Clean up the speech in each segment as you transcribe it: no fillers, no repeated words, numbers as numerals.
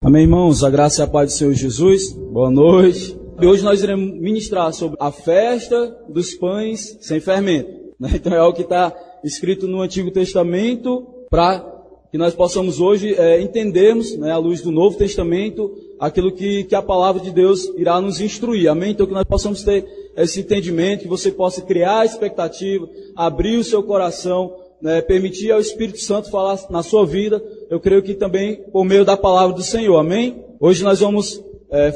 Amém, irmãos? A graça e a paz do Senhor Jesus. Boa noite. E hoje nós iremos ministrar sobre a festa dos pães sem fermento. Então é algo que está escrito no Antigo Testamento para que nós possamos hoje entendermos, à luz do Novo Testamento, aquilo que a palavra de Deus irá nos instruir. Amém? Então que nós possamos ter esse entendimento, que você possa criar a expectativa, abrir o seu coração, permitir ao Espírito Santo falar na sua vida. Eu creio que também por meio da palavra do Senhor, amém? Hoje nós vamos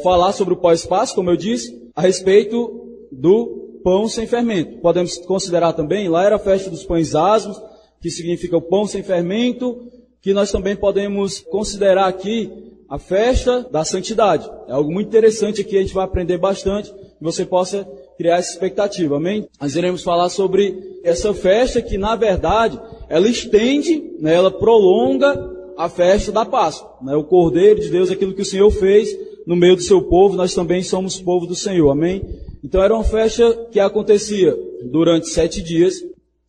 falar sobre o pós-Páscoa, como eu disse, a respeito do pão sem fermento. Podemos considerar também, lá era a festa dos pães asmos, que significa o pão sem fermento, que nós também podemos considerar aqui a festa da santidade. É algo muito interessante aqui, a gente vai aprender bastante, que você possa criar essa expectativa, amém? Nós iremos falar sobre essa festa que, na verdade, ela estende, ela prolonga a festa da Páscoa. O Cordeiro de Deus, aquilo que o Senhor fez no meio do seu povo, nós também somos povo do Senhor, amém? Então era uma festa que acontecia durante 7 dias,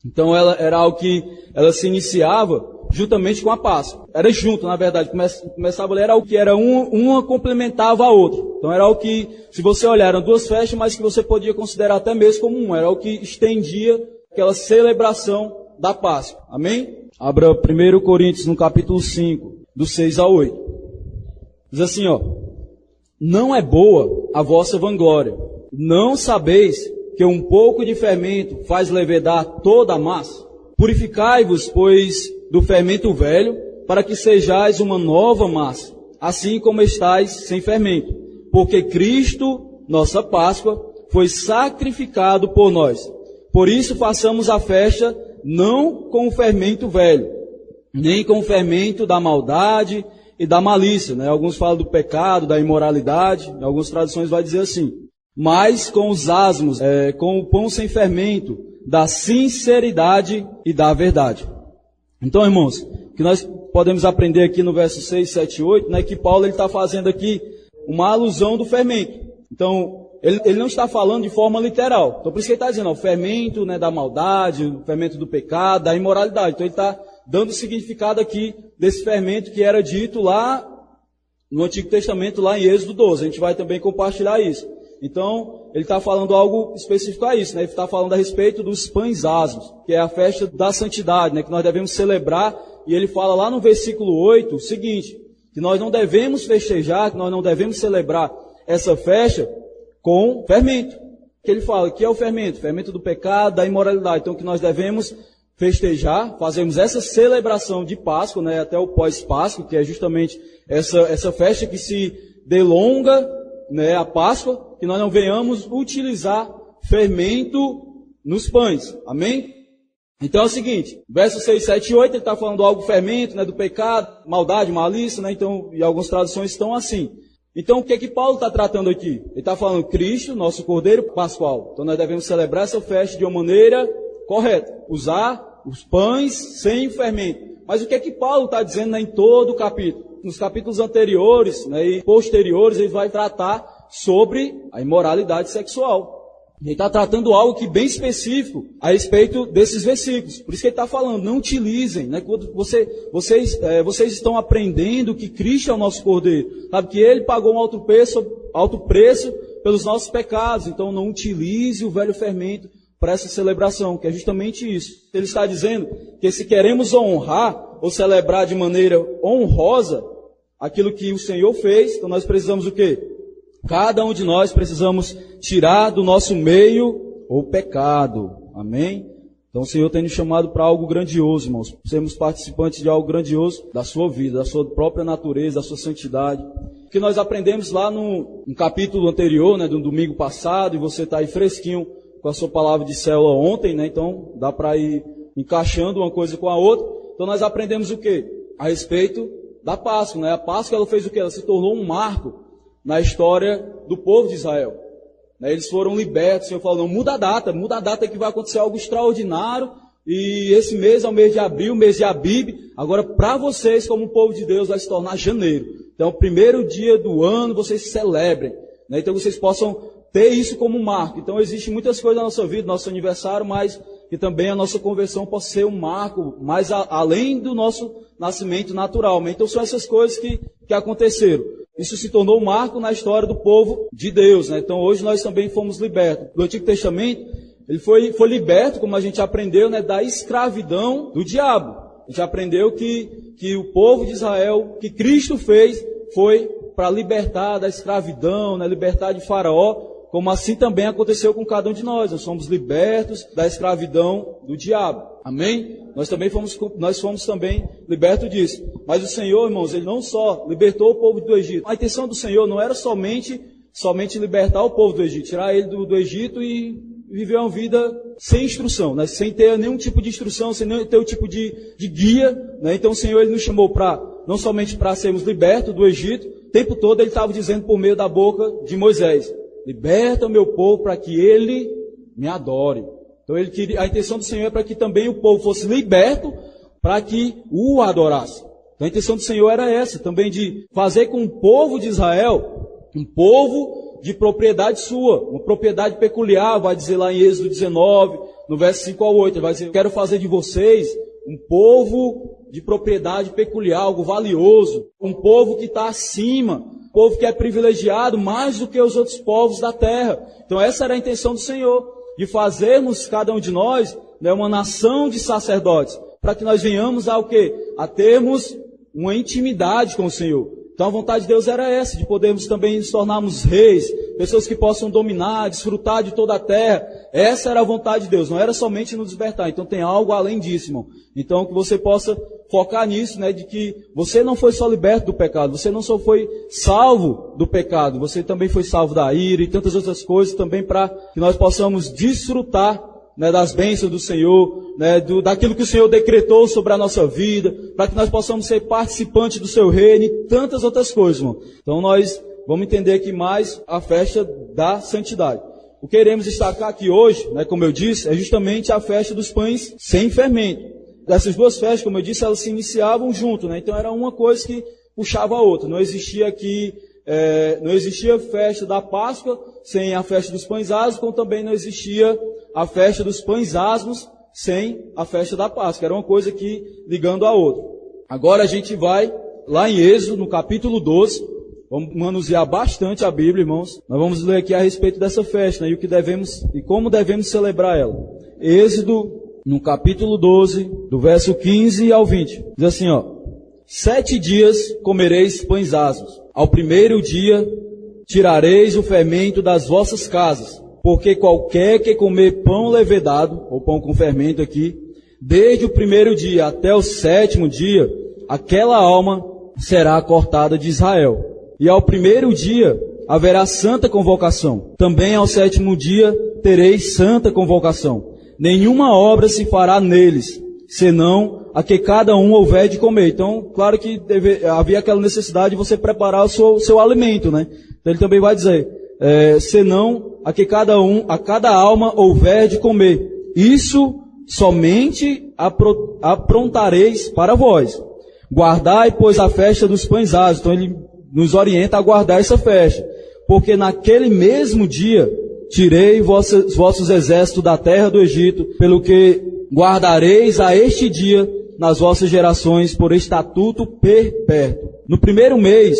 então ela era algo que ela se iniciava juntamente com a Páscoa. Era junto, na verdade, começava a ler, era algo que era uma complementava a outra. Então era algo que, se você olhar, eram 2 festas, mas que você podia considerar até mesmo como uma. Era algo que estendia aquela celebração da Páscoa. Amém? Abra 1 Coríntios no capítulo 5, do 6 ao 8. Diz assim, não é boa a vossa vanglória. Não sabeis que um pouco de fermento faz levedar toda a massa? Purificai-vos, pois, do fermento velho, para que sejais uma nova massa, assim como estáis sem fermento. Porque Cristo, nossa Páscoa, foi sacrificado por nós. Por isso façamos a festa não com o fermento velho, nem com o fermento da maldade e da malícia. Alguns falam do pecado, da imoralidade, em algumas traduções vai dizer assim. Mas com os asmos, com o pão sem fermento, da sinceridade e da verdade. Então, irmãos, o que nós podemos aprender aqui no verso 6, 7 e 8, que Paulo está fazendo aqui uma alusão do fermento. Então, ele não está falando de forma literal. Então, por isso que ele está dizendo, o fermento da maldade, o fermento do pecado, da imoralidade. Então, ele está dando significado aqui desse fermento que era dito lá no Antigo Testamento, lá em Êxodo 12. A gente vai também compartilhar isso. Então, ele está falando algo específico a isso. Ele está falando a respeito dos pães asmos, que é a festa da santidade, que nós devemos celebrar. E ele fala lá no versículo 8 o seguinte, que nós não devemos festejar, que nós não devemos celebrar essa festa com fermento. Que ele fala que é o fermento do pecado, da imoralidade. Então, que nós devemos festejar, fazemos essa celebração de Páscoa, até o pós-Páscoa, que é justamente essa festa que se delonga, a Páscoa, que nós não venhamos utilizar fermento nos pães. Amém? Então é o seguinte, versos 6, 7 e 8, ele está falando algo fermento, do pecado, maldade, malícia, então, e algumas traduções estão assim. Então, o que Paulo está tratando aqui? Ele está falando Cristo, nosso Cordeiro Pascual. Então, nós devemos celebrar essa festa de uma maneira correta. Usar os pães sem fermento. Mas o que Paulo está dizendo em todo o capítulo? Nos capítulos anteriores e posteriores, ele vai tratar sobre a imoralidade sexual. Ele está tratando algo que bem específico a respeito desses versículos. Por isso que ele está falando, não utilizem. Quando vocês estão aprendendo que Cristo é o nosso Cordeiro. Sabe que Ele pagou um alto preço pelos nossos pecados. Então não utilize o velho fermento para essa celebração, que é justamente isso. Ele está dizendo que se queremos honrar ou celebrar de maneira honrosa aquilo que o Senhor fez, então nós precisamos o quê? Cada um de nós precisamos tirar do nosso meio o pecado. Amém? Então o Senhor tem nos chamado para algo grandioso, irmãos. Sermos participantes de algo grandioso da sua vida, da sua própria natureza, da sua santidade. O que nós aprendemos lá no capítulo anterior, do domingo passado, e você está aí fresquinho com a sua palavra de célula ontem, então dá para ir encaixando uma coisa com a outra. Então nós aprendemos o quê? A respeito da Páscoa. A Páscoa ela fez o quê? Ela se tornou um marco na história do povo de Israel. Eles foram libertos, o Senhor falou, não, muda a data que vai acontecer algo extraordinário, e esse mês é o mês de abril, o mês de Abib, agora para vocês, como povo de Deus, vai se tornar janeiro. Então, o primeiro dia do ano, vocês celebrem, então vocês possam ter isso como marco. Então, existem muitas coisas na nossa vida, nosso aniversário, mas que também a nossa conversão possa ser um marco, mais além do nosso nascimento naturalmente. Então são essas coisas que aconteceram. Isso se tornou um marco na história do povo de Deus, né? Então hoje nós também fomos libertos. No Antigo Testamento, ele foi liberto, como a gente aprendeu, né, da escravidão do diabo. A gente aprendeu que o povo de Israel, que Cristo fez, foi para libertar da escravidão, né, libertar de Faraó, como assim também aconteceu com cada um de nós. Nós somos libertos da escravidão do diabo. Amém? Nós fomos também libertos disso. Mas o Senhor, irmãos, Ele não só libertou o povo do Egito. A intenção do Senhor não era somente libertar o povo do Egito, tirar ele do Egito e viver uma vida sem instrução, né? Sem ter nenhum tipo de instrução, sem nenhum ter um tipo de guia, né? Então o Senhor Ele nos chamou não somente para sermos libertos do Egito, o tempo todo Ele estava dizendo por meio da boca de Moisés: liberta o meu povo para que ele me adore. Então a intenção do Senhor é para que também o povo fosse liberto para que o adorasse. Então a intenção do Senhor era essa, também de fazer com o povo de Israel um povo de propriedade sua, uma propriedade peculiar. Vai dizer lá em Êxodo 19, no verso 5 ao 8, ele vai dizer: quero fazer de vocês um povo de propriedade peculiar, algo valioso, um povo que está acima, um povo que é privilegiado mais do que os outros povos da terra. Então essa era a intenção do Senhor, de fazermos cada um de nós, né, uma nação de sacerdotes, para que nós venhamos a o quê? A termos uma intimidade com o Senhor. Então a vontade de Deus era essa, de podermos também nos tornarmos reis, pessoas que possam dominar, desfrutar de toda a terra. Essa era a vontade de Deus, não era somente nos libertar. Então tem algo além disso, irmão. Então que você possa focar nisso, né, de que você não foi só liberto do pecado, você não só foi salvo do pecado, você também foi salvo da ira e tantas outras coisas também, para que nós possamos desfrutar, né, das bênçãos do Senhor, né, daquilo que o Senhor decretou sobre a nossa vida, para que nós possamos ser participantes do seu reino e tantas outras coisas, irmão. Então nós vamos entender aqui mais a festa da santidade. O que queremos destacar aqui hoje, né, como eu disse, é justamente a festa dos pães sem fermento. Essas duas festas, como eu disse, elas se iniciavam junto, né? Então era uma coisa que puxava a outra. Não existia festa da Páscoa sem a festa dos pães asmos, como também não existia a festa dos pães asmos sem a festa da Páscoa. Era uma coisa que ligando a outra. Agora a gente vai lá em Êxodo, no capítulo 12. Vamos manusear bastante a Bíblia, irmãos. Nós vamos ler aqui a respeito dessa festa, né, e como devemos celebrar ela. Êxodo, no capítulo 12, do verso 15 ao 20. Diz assim, 7 dias comereis pães asmos. Ao primeiro dia tirareis o fermento das vossas casas, porque qualquer que comer pão levedado, ou pão com fermento aqui, desde o primeiro dia até o 7º dia, aquela alma será cortada de Israel. E ao primeiro dia haverá santa convocação. Também ao 7º dia tereis santa convocação. Nenhuma obra se fará neles, senão a que cada um houver de comer. Então, claro que havia aquela necessidade de você preparar o seu alimento, né? Então ele também vai dizer, senão a que cada alma houver de comer. Isso somente aprontareis para vós. Guardai, pois, a festa dos pães asmos. Então ele nos orienta a guardar essa festa. Porque naquele mesmo dia tirei vossos exércitos da terra do Egito, pelo que guardareis a este dia nas vossas gerações por estatuto perpétuo. No primeiro mês,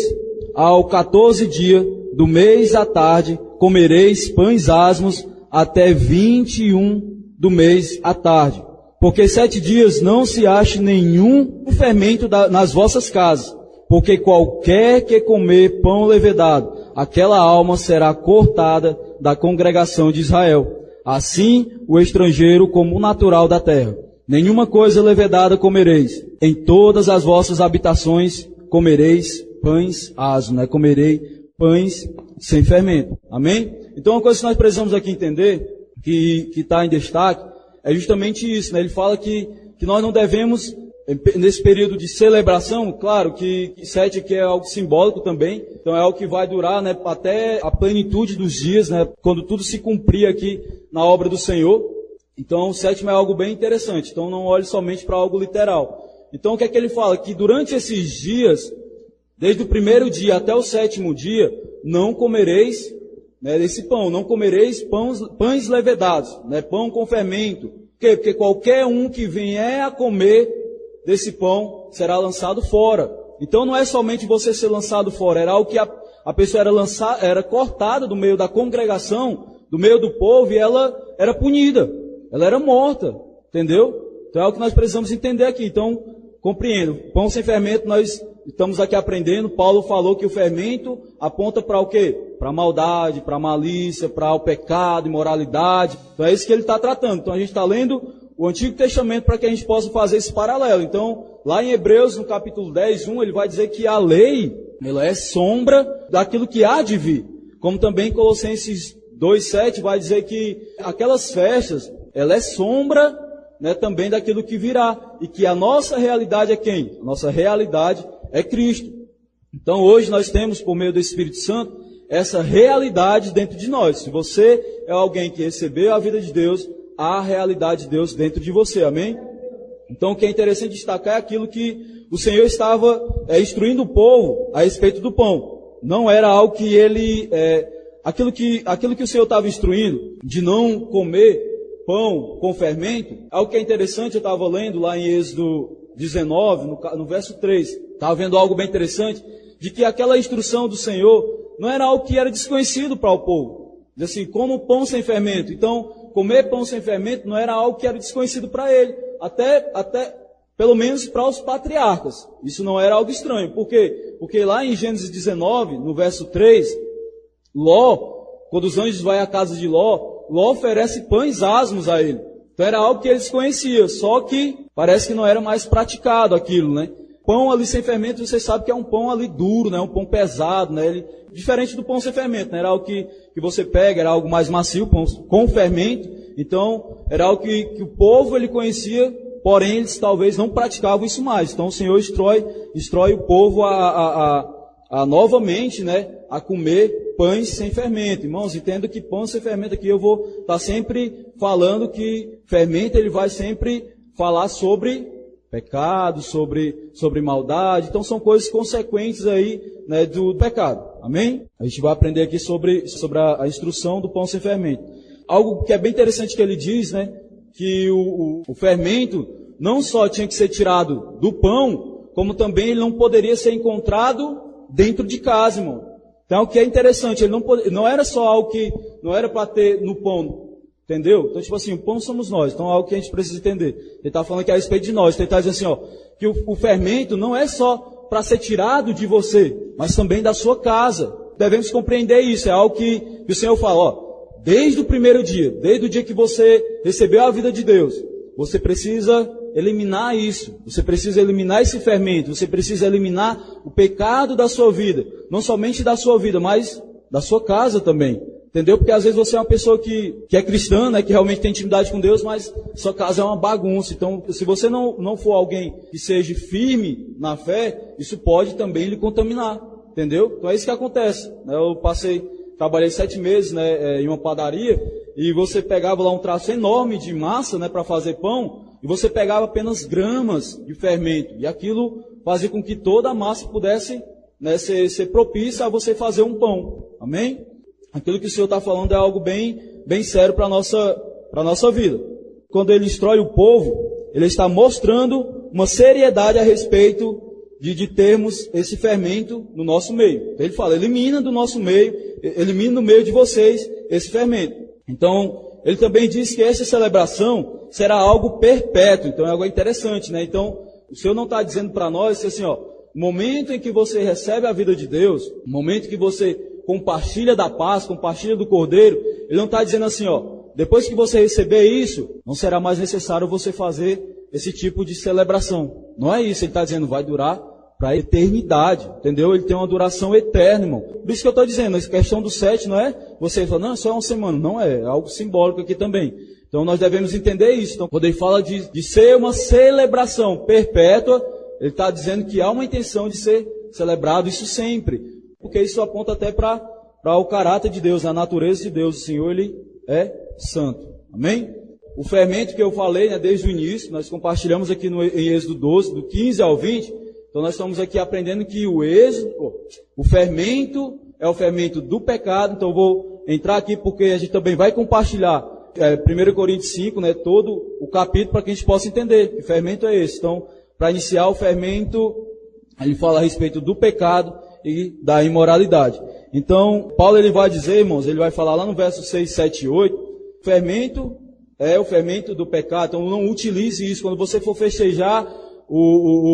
ao 14 dia do mês à tarde, comereis pães asmos até 21 do mês à tarde. Porque 7 dias não se ache nenhum fermento nas vossas casas. Porque qualquer que comer pão levedado, aquela alma será cortada da congregação de Israel. Assim, o estrangeiro como o natural da terra. Nenhuma coisa levedada comereis. Em todas as vossas habitações comereis pães asmos, né? Comerei pães sem fermento. Amém? Então, uma coisa que nós precisamos aqui entender, que está em destaque, é justamente isso, né? Ele fala que nós não devemos, nesse período de celebração, claro que 7 aqui é algo simbólico também, então é algo que vai durar, né, até a plenitude dos dias, né, quando tudo se cumprir aqui na obra do Senhor. Então o 7º é algo bem interessante, então não olhe somente para algo literal. Então o que é que ele fala? Que durante esses dias, desde o primeiro dia até o 7º dia, não comereis, né, esse pão, não comereis pães levedados, né, pão com fermento. Por quê? Porque qualquer um que vier a comer desse pão será lançado fora. Então não é somente você ser lançado fora, era algo que a pessoa era cortada do meio da congregação, do meio do povo, e ela era punida, ela era morta, entendeu? Então é o que nós precisamos entender aqui. Então, compreendo, pão sem fermento, nós estamos aqui aprendendo. Paulo falou que o fermento aponta para o quê? Para a maldade, para a malícia, para o pecado, imoralidade. Então é isso que ele está tratando. Então a gente está lendo o Antigo Testamento para que a gente possa fazer esse paralelo. Então, lá em Hebreus, no capítulo 10, 1, ele vai dizer que a lei, ela é sombra daquilo que há de vir. Como também Colossenses 2,7 vai dizer que aquelas festas, ela é sombra, né, também daquilo que virá. E que a nossa realidade é quem? A nossa realidade é Cristo. Então hoje nós temos, por meio do Espírito Santo, essa realidade dentro de nós. Se você é alguém que recebeu a vida de Deus, há a realidade de Deus dentro de você, amém? Então o que é interessante destacar é aquilo que o Senhor estava instruindo o povo a respeito do pão. Não era algo que ele... aquilo que o Senhor estava instruindo, de não comer pão com fermento, algo que é interessante, eu estava lendo lá em Êxodo 19, no verso 3, estava vendo algo bem interessante, de que aquela instrução do Senhor não era algo que era desconhecido para o povo. Diz assim, como pão sem fermento. Então, comer pão sem fermento não era algo que era desconhecido para ele, até pelo menos para os patriarcas. Isso não era algo estranho. Por quê? Porque lá em Gênesis 19, no verso 3, Ló, quando os anjos vão à casa de Ló oferece pães asmos a ele. Então era algo que eles conheciam, só que parece que não era mais praticado aquilo, né? Pão ali sem fermento, você sabe que é um pão ali duro, né? Um pão pesado, né? Diferente do pão sem fermento, né? Era algo que você pega, era algo mais macio, pão com fermento. Então era algo que o povo ele conhecia, porém eles talvez não praticavam isso mais. Então o Senhor instrui o povo a novamente, né? A comer pães sem fermento. Irmãos, entendo que pão sem fermento aqui eu vou estar sempre falando que fermento ele vai sempre falar sobre pecado, sobre maldade. Então são coisas consequentes aí, né, do pecado. Amém? A gente vai aprender aqui sobre a instrução do pão sem fermento. Algo que é bem interessante que ele diz, né, que o fermento não só tinha que ser tirado do pão, como também ele não poderia ser encontrado dentro de casa, irmão. Então, o que é interessante, ele não era só algo que não era para ter no pão, entendeu? Então, tipo assim, o pão somos nós, então é algo que a gente precisa entender. Ele está falando aqui a respeito de nós, então ele está dizendo assim, ó, que o fermento não é só para ser tirado de você, mas também da sua casa. Devemos compreender isso, é algo que o Senhor fala, ó, desde o primeiro dia, desde o dia que você recebeu a vida de Deus, você precisa eliminar isso, você precisa eliminar esse fermento, você precisa eliminar o pecado da sua vida, não somente da sua vida, mas da sua casa também, entendeu? Porque às vezes você é uma pessoa que é cristã, né, que realmente tem intimidade com Deus, mas sua casa é uma bagunça. Então, se você não for alguém que seja firme na fé, isso pode também lhe contaminar, entendeu? Então é isso que acontece, né? Eu trabalhei 7 meses, né, em uma padaria, e você pegava lá um traço enorme de massa, né, para fazer pão, e você pegava apenas gramas de fermento, e aquilo fazia com que toda a massa pudesse, né, ser propícia a você fazer um pão. Amém? Aquilo que o Senhor está falando é algo bem sério para a nossa vida. Quando ele instrui o povo, ele está mostrando uma seriedade a respeito de termos esse fermento no nosso meio. Então ele fala, elimina do nosso meio, elimina no meio de vocês esse fermento. Então, ele também diz que essa celebração será algo perpétuo. Então é algo interessante, né? Então, o Senhor não está dizendo para nós assim, ó, o momento em que você recebe a vida de Deus, o momento que você compartilha da paz, compartilha do Cordeiro, ele não está dizendo assim, ó, depois que você receber isso, não será mais necessário você fazer esse tipo de celebração. Não é isso, ele está dizendo, vai durar para a eternidade, entendeu? Ele tem uma duração eterna, irmão. Por isso que eu estou dizendo, essa questão do 7 não é você fala, não, é só uma semana. Não é algo simbólico aqui também. Então nós devemos entender isso. Então, quando ele fala de ser uma celebração perpétua, ele está dizendo que há uma intenção de ser celebrado isso sempre. Porque isso aponta até para o caráter de Deus, a natureza de Deus. O Senhor, ele é santo. Amém? O fermento que eu falei, né, desde o início, nós compartilhamos aqui em Êxodo 12, do 15 ao 20. Então nós estamos aqui aprendendo que o fermento é o fermento do pecado. Então eu vou entrar aqui porque a gente também vai compartilhar 1 Coríntios 5, né, todo o capítulo para que a gente possa entender que fermento é esse. Então, para iniciar o fermento, ele fala a respeito do pecado e da imoralidade. Então, Paulo ele vai dizer, irmãos, ele vai falar lá no verso 6, 7 e 8, fermento é o fermento do pecado. Então, não utilize isso. Quando você for festejar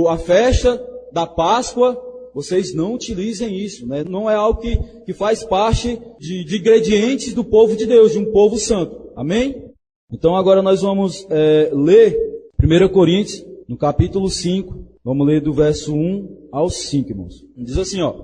a festa da Páscoa, vocês não utilizem isso, né? Não é algo que faz parte de ingredientes do povo de Deus, de um povo santo. Amém? Então agora nós vamos ler 1 Coríntios, no capítulo 5. Vamos ler do verso 1 ao 5, irmãos. Diz assim, ó.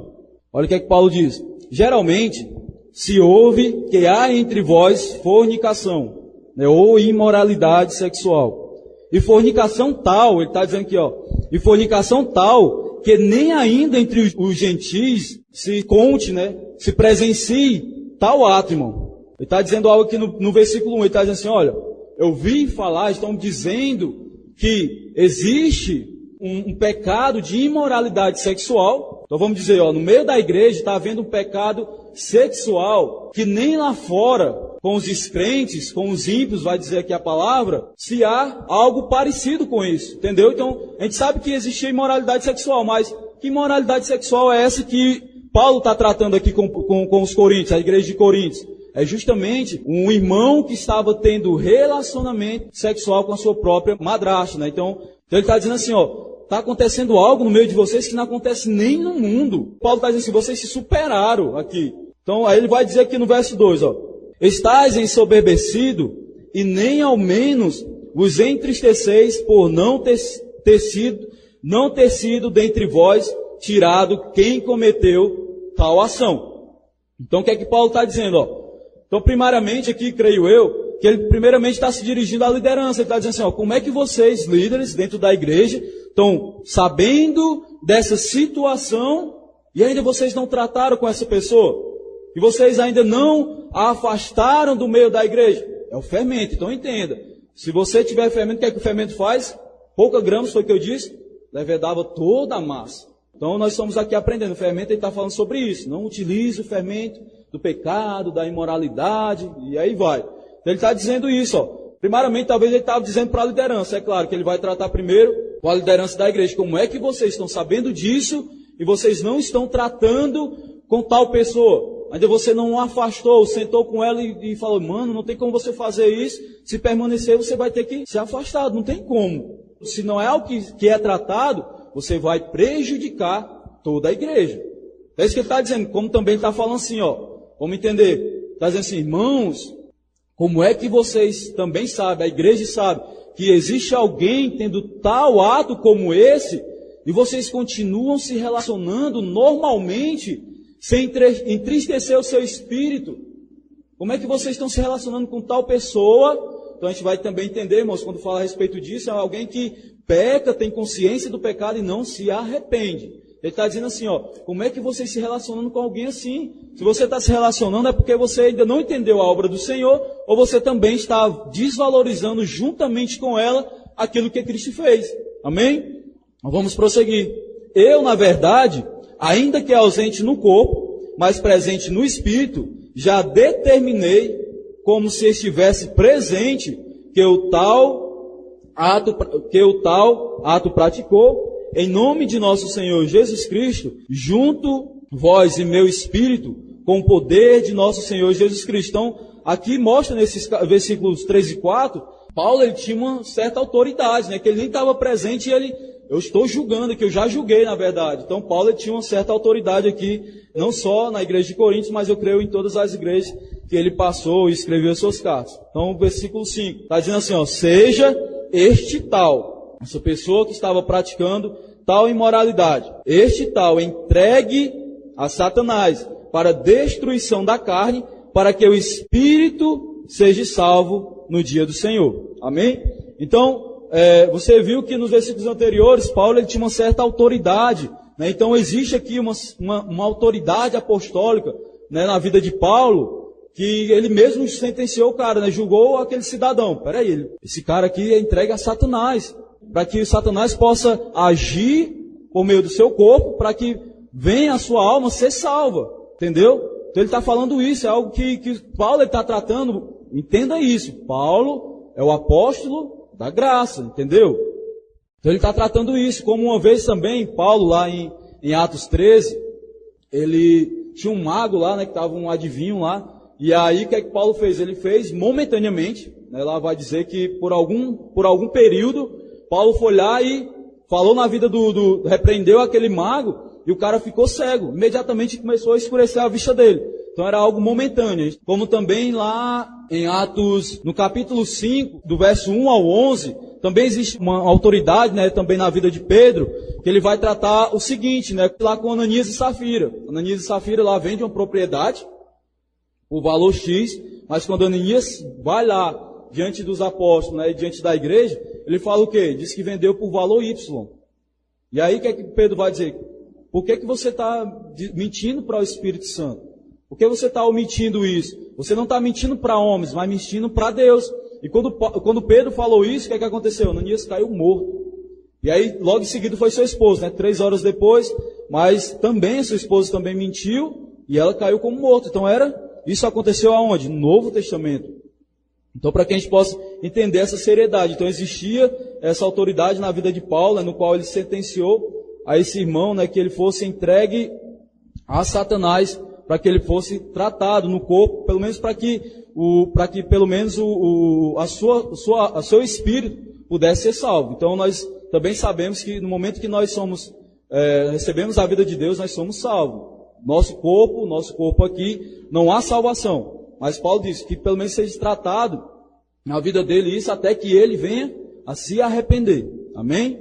Olha o que é que Paulo diz. Geralmente se ouve que há entre vós fornicação, né, ou imoralidade sexual. E fornicação tal, ele está dizendo aqui, ó. E fornicação tal que nem ainda entre os gentis se conte, né, se presencie tal ato, irmão. Ele está dizendo algo aqui no versículo 1, ele está dizendo assim, olha, eu vi falar, estão dizendo que existe um pecado de imoralidade sexual. Então vamos dizer, ó, no meio da igreja está havendo um pecado sexual que nem lá fora, com os descrentes, com os ímpios, vai dizer aqui a palavra, se há algo parecido com isso, entendeu? Então, a gente sabe que existia imoralidade sexual, mas que imoralidade sexual é essa que Paulo está tratando aqui com os coríntios, a igreja de Coríntios? É justamente um irmão que estava tendo relacionamento sexual com a sua própria madrasta, né? Então ele está dizendo assim, ó, está acontecendo algo no meio de vocês que não acontece nem no mundo. Paulo está dizendo assim, vocês se superaram aqui. Então aí ele vai dizer aqui no verso 2, ó, estais ensoberbecido e nem ao menos vos entristeceis por não ter sido dentre vós tirado quem cometeu tal ação. Então o que é que Paulo está dizendo? Ó? Então primariamente aqui, creio eu, que ele primeiramente está se dirigindo à liderança. Ele está dizendo assim, ó, como é que vocês, líderes dentro da igreja, estão sabendo dessa situação e ainda vocês não trataram com essa pessoa? E vocês ainda não a afastaram do meio da igreja? É o fermento, então entenda. Se você tiver fermento, o que é que o fermento faz? Pouca gramas, foi o que eu disse, levedava toda a massa. Então nós estamos aqui aprendendo. O fermento, ele está falando sobre isso. Não utilize o fermento do pecado, da imoralidade, e aí vai. Então ele está dizendo isso, ó. Primeiramente, talvez ele estava dizendo para a liderança. É claro que ele vai tratar primeiro com a liderança da igreja. Como é que vocês estão sabendo disso e vocês não estão tratando com tal pessoa? Ainda você não afastou, sentou com ela e falou, mano, não tem como você fazer isso. Se permanecer, você vai ter que ser afastado. Não tem como. Se não é algo que é tratado, você vai prejudicar toda a igreja. É isso que ele está dizendo. Como também está falando assim, ó. Vamos entender. Está dizendo assim, irmãos, como é que vocês também sabem, a igreja sabe, que existe alguém tendo tal ato como esse, e vocês continuam se relacionando normalmente, sem entristecer o seu espírito? Como é que vocês estão se relacionando com tal pessoa? Então a gente vai também entender, irmãos, quando fala a respeito disso, é alguém que peca, tem consciência do pecado e não se arrepende. Ele está dizendo assim, ó, como é que você se relacionando com alguém assim? Se você está se relacionando é porque você ainda não entendeu a obra do Senhor, ou você também está desvalorizando juntamente com ela aquilo que Cristo fez. Amém? Então, vamos prosseguir. Eu, na verdade, ainda que ausente no corpo, mas presente no espírito, já determinei, como se estivesse presente, que o tal ato praticou, em nome de nosso Senhor Jesus Cristo, junto vós e meu espírito, com o poder de nosso Senhor Jesus Cristo. Então, aqui mostra nesses versículos 3 e 4, Paulo ele tinha uma certa autoridade, né? Que ele nem estava presente e eu estou julgando, que eu já julguei na verdade. Então, Paulo ele tinha uma certa autoridade aqui, não só na igreja de Coríntios, mas eu creio em todas as igrejas que ele passou e escreveu suas cartas. Então, o versículo 5, está dizendo assim, ó, seja este tal, essa pessoa que estava praticando tal imoralidade, este tal entregue a Satanás para destruição da carne, para que o espírito seja salvo no dia do Senhor. Amém? Então, você viu que nos versículos anteriores, Paulo ele tinha uma certa autoridade, né? Então existe aqui uma autoridade apostólica, né, na vida de Paulo, que ele mesmo sentenciou o cara, né? Julgou aquele cidadão. Peraí, esse cara aqui é entregue a Satanás, para que Satanás possa agir por meio do seu corpo, para que venha a sua alma ser salva, entendeu? Então ele está falando isso, é algo que Paulo está tratando Entenda isso. Paulo é o apóstolo da graça, entendeu? Então ele está tratando isso. Como uma vez também, Paulo lá em Atos 13, ele tinha um mago lá, né, que estava um adivinho lá. E aí o que é que Paulo fez? Ele fez momentaneamente, né, lá vai dizer que por algum período, Paulo foi lá e falou na vida repreendeu aquele mago, e o cara ficou cego. Imediatamente começou a escurecer a vista dele. Então era algo momentâneo. Como também lá em Atos, no capítulo 5, do verso 1 ao 11, também existe uma autoridade, né, também na vida de Pedro, que ele vai tratar o seguinte, né, lá com Ananias e Safira. Ananias e Safira lá vendem uma propriedade, o valor X, mas quando Ananias vai lá diante dos apóstolos, né, diante da igreja, ele fala o quê? Diz que vendeu por valor Y. E aí o que é que Pedro vai dizer? Por que você está mentindo para o Espírito Santo? Por que você está omitindo isso? Você não está mentindo para homens, mas mentindo para Deus. E quando Pedro falou isso, o que é que aconteceu? Ananias caiu morto. E aí, logo em seguida, foi sua esposa, né? 3 horas depois, mas também, sua esposa também mentiu, e ela caiu como morta. Então isso aconteceu aonde? No Novo Testamento. Então, para que a gente possa entender essa seriedade. Então, existia essa autoridade na vida de Paulo, né, no qual ele sentenciou a esse irmão, né, que ele fosse entregue a Satanás, para que ele fosse tratado no corpo, pelo menos para que pelo menos a seu espírito pudesse ser salvo. Então, nós também sabemos que no momento que nós recebemos a vida de Deus, nós somos salvos. Nosso corpo aqui, não há salvação. Mas Paulo diz que pelo menos seja tratado na vida dele isso até que ele venha a se arrepender. Amém?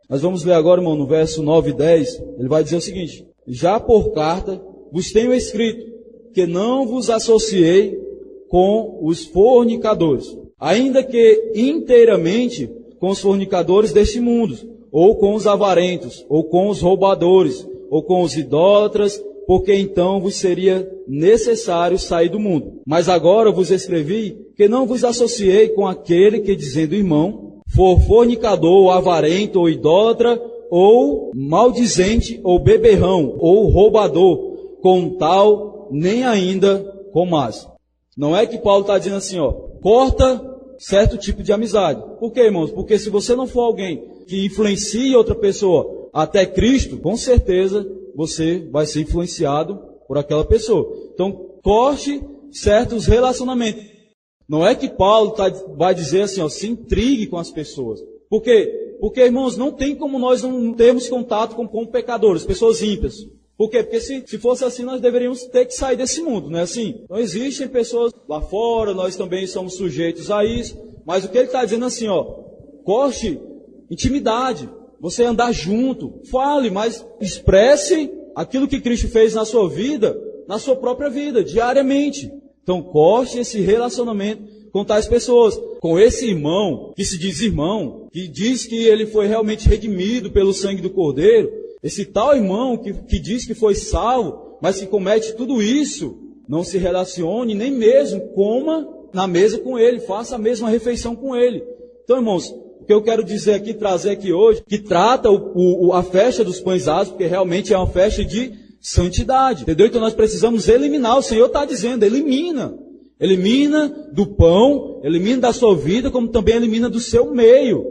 Nós vamos ler agora, irmão, no verso 9 e 10, ele vai dizer o seguinte: já por carta vos tenho escrito que não vos associei com os fornicadores, ainda que inteiramente com os fornicadores deste mundo, ou com os avarentos, ou com os roubadores, ou com os idólatras, porque então vos seria necessário sair do mundo. Mas agora vos escrevi que não vos associei com aquele que, dizendo irmão, for fornicador, ou avarento, ou idólatra, ou maldizente, ou beberrão, ou roubador, com tal, nem ainda com mais. Não é que Paulo está dizendo assim, corta certo tipo de amizade. Por quê, irmãos? Porque se você não for alguém que influencie outra pessoa até Cristo, com certeza você vai ser influenciado por aquela pessoa. Então, corte certos relacionamentos. Não é que Paulo vai dizer assim, se intrigue com as pessoas. Por quê? Porque, irmãos, não tem como nós não termos contato com pecadores, pessoas ímpias. Por quê? Porque se fosse assim, nós deveríamos ter que sair desse mundo, não é assim? Então, existem pessoas lá fora, nós também somos sujeitos a isso. Mas o que ele está dizendo assim, corte intimidade. Você andar junto, fale, mas expresse aquilo que Cristo fez na sua vida, na sua própria vida, diariamente. Então, corte esse relacionamento com tais pessoas. Com esse irmão, que se diz irmão, que diz que ele foi realmente redimido pelo sangue do Cordeiro, esse tal irmão que diz que foi salvo, mas que comete tudo isso, não se relacione, nem mesmo coma na mesa com ele, faça a mesma refeição com ele. Então, irmãos, o que eu quero dizer aqui, trazer aqui hoje, que trata a festa dos pães asmos, porque realmente é uma festa de santidade, entendeu? Então nós precisamos eliminar, o Senhor está dizendo, elimina do pão, elimina da sua vida, como também elimina do seu meio,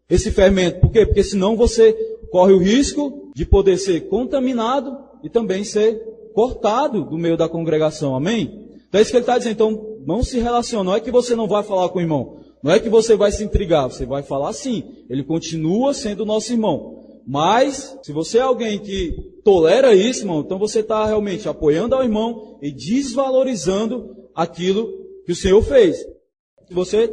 esse fermento. Por quê? Porque senão você corre o risco de poder ser contaminado e também ser cortado do meio da congregação, amém? Então é isso que ele está dizendo, então não se relaciona, não é que você não vai falar com o irmão, não é que você vai se intrigar, você vai falar sim, ele continua sendo nosso irmão. Mas, se você é alguém que tolera isso, irmão, então você está realmente apoiando ao irmão e desvalorizando aquilo que o Senhor fez. Se você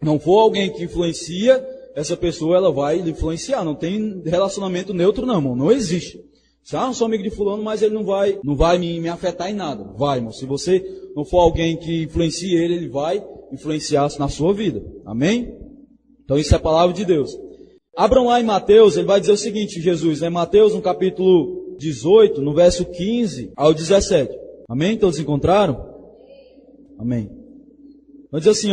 não for alguém que influencia, essa pessoa ela vai lhe influenciar. Não tem relacionamento neutro não, irmão, não existe. Se eu sou amigo de fulano, mas ele não vai me afetar em nada. Vai, irmão, se você não for alguém que influencie ele vai influenciar na sua vida. Amém? Então isso é a palavra de Deus. Abram lá em Mateus, ele vai dizer o seguinte, Jesus, né? Mateus no capítulo 18, no verso 15 ao 17. Amém? Todos encontraram? Amém. Vai dizer assim,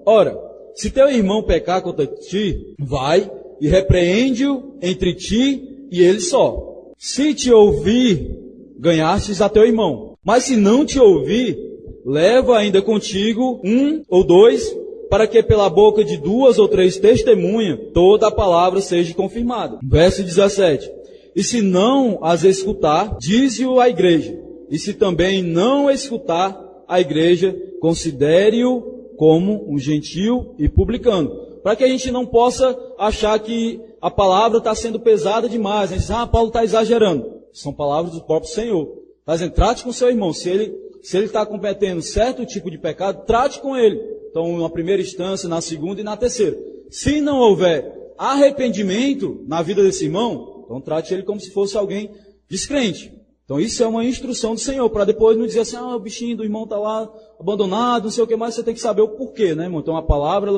ora, se teu irmão pecar contra ti, vai e repreende-o entre ti e ele só. Se te ouvir, ganhastes a teu irmão. Mas se não te ouvir, leva ainda contigo 1 ou 2, para que pela boca de 2 ou 3 testemunhas, toda a palavra seja confirmada. Verso 17. E se não as escutar, dize-o à igreja. E se também não escutar a igreja, considere-o como um gentil e publicano. Para que a gente não possa achar que a palavra está sendo pesada demais. A gente diz, Paulo está exagerando. São palavras do próprio Senhor. Está dizendo, trate com seu irmão. Se ele está cometendo certo tipo de pecado, trate com ele. Então, na primeira instância, na segunda e na terceira. Se não houver arrependimento na vida desse irmão, então trate ele como se fosse alguém descrente. Então, isso é uma instrução do Senhor, para depois não dizer assim, o bichinho do irmão está lá abandonado, não sei o que mais, você tem que saber o porquê, né, irmão? Então, a palavra,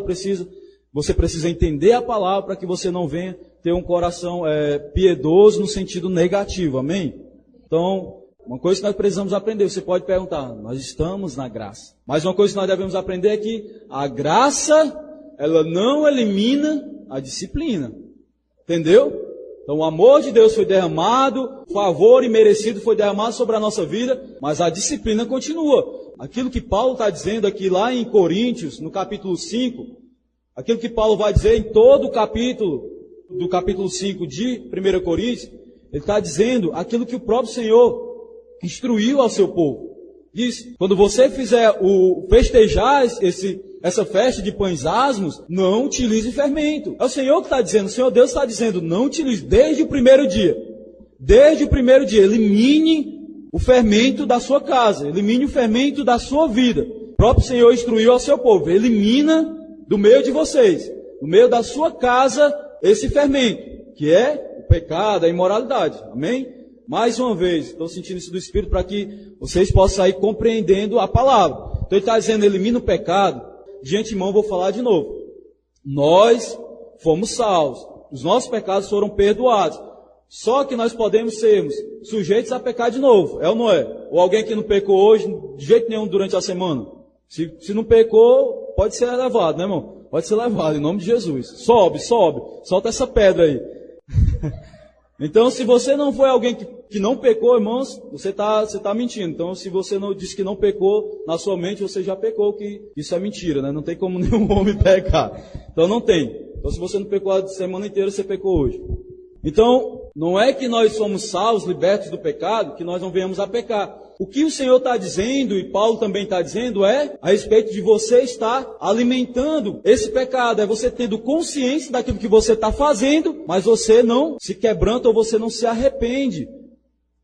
você precisa entender a palavra para que você não venha ter um coração piedoso no sentido negativo, amém? Então, uma coisa que nós precisamos aprender, você pode perguntar, nós estamos na graça. Mas uma coisa que nós devemos aprender é que a graça, ela não elimina a disciplina. Entendeu? Então o amor de Deus foi derramado, favor imerecido foi derramado sobre a nossa vida, mas a disciplina continua. Aquilo que Paulo está dizendo aqui lá em Coríntios, no capítulo 5, aquilo que Paulo vai dizer em todo o capítulo, do capítulo 5 de 1 Coríntios, ele está dizendo aquilo que o próprio Senhor instruiu ao seu povo. Diz, quando você fizer festejar essa festa de pães asmos, não utilize fermento. É o Senhor que está dizendo, o Senhor Deus está dizendo, não utilize, desde o primeiro dia. Desde o primeiro dia, elimine o fermento da sua casa, elimine o fermento da sua vida. O próprio Senhor instruiu ao seu povo, elimina do meio de vocês, no meio da sua casa, esse fermento, que é o pecado, a imoralidade. Amém? Mais uma vez, estou sentindo isso do Espírito para que vocês possam sair compreendendo a palavra. Então ele está dizendo, elimina o pecado. De antemão vou falar de novo. Nós fomos salvos. Os nossos pecados foram perdoados. Só que nós podemos sermos sujeitos a pecar de novo. É ou não é? Ou alguém que não pecou hoje, de jeito nenhum durante a semana. Se não pecou, pode ser levado, né, irmão? Pode ser levado, em nome de Jesus. Sobe. Solta essa pedra aí. Então, se você não foi alguém que não pecou, irmãos, você tá mentindo. Então, se você não disse que não pecou, na sua mente você já pecou, que isso é mentira, né? Não tem como nenhum homem pecar. Então, não tem. Então, se você não pecou a semana inteira, você pecou hoje. Então, não é que nós somos salvos, libertos do pecado, que nós não venhamos a pecar. O que o Senhor está dizendo, e Paulo também está dizendo, é a respeito de você estar alimentando esse pecado. É você tendo consciência daquilo que você está fazendo, mas você não se quebranta ou você não se arrepende.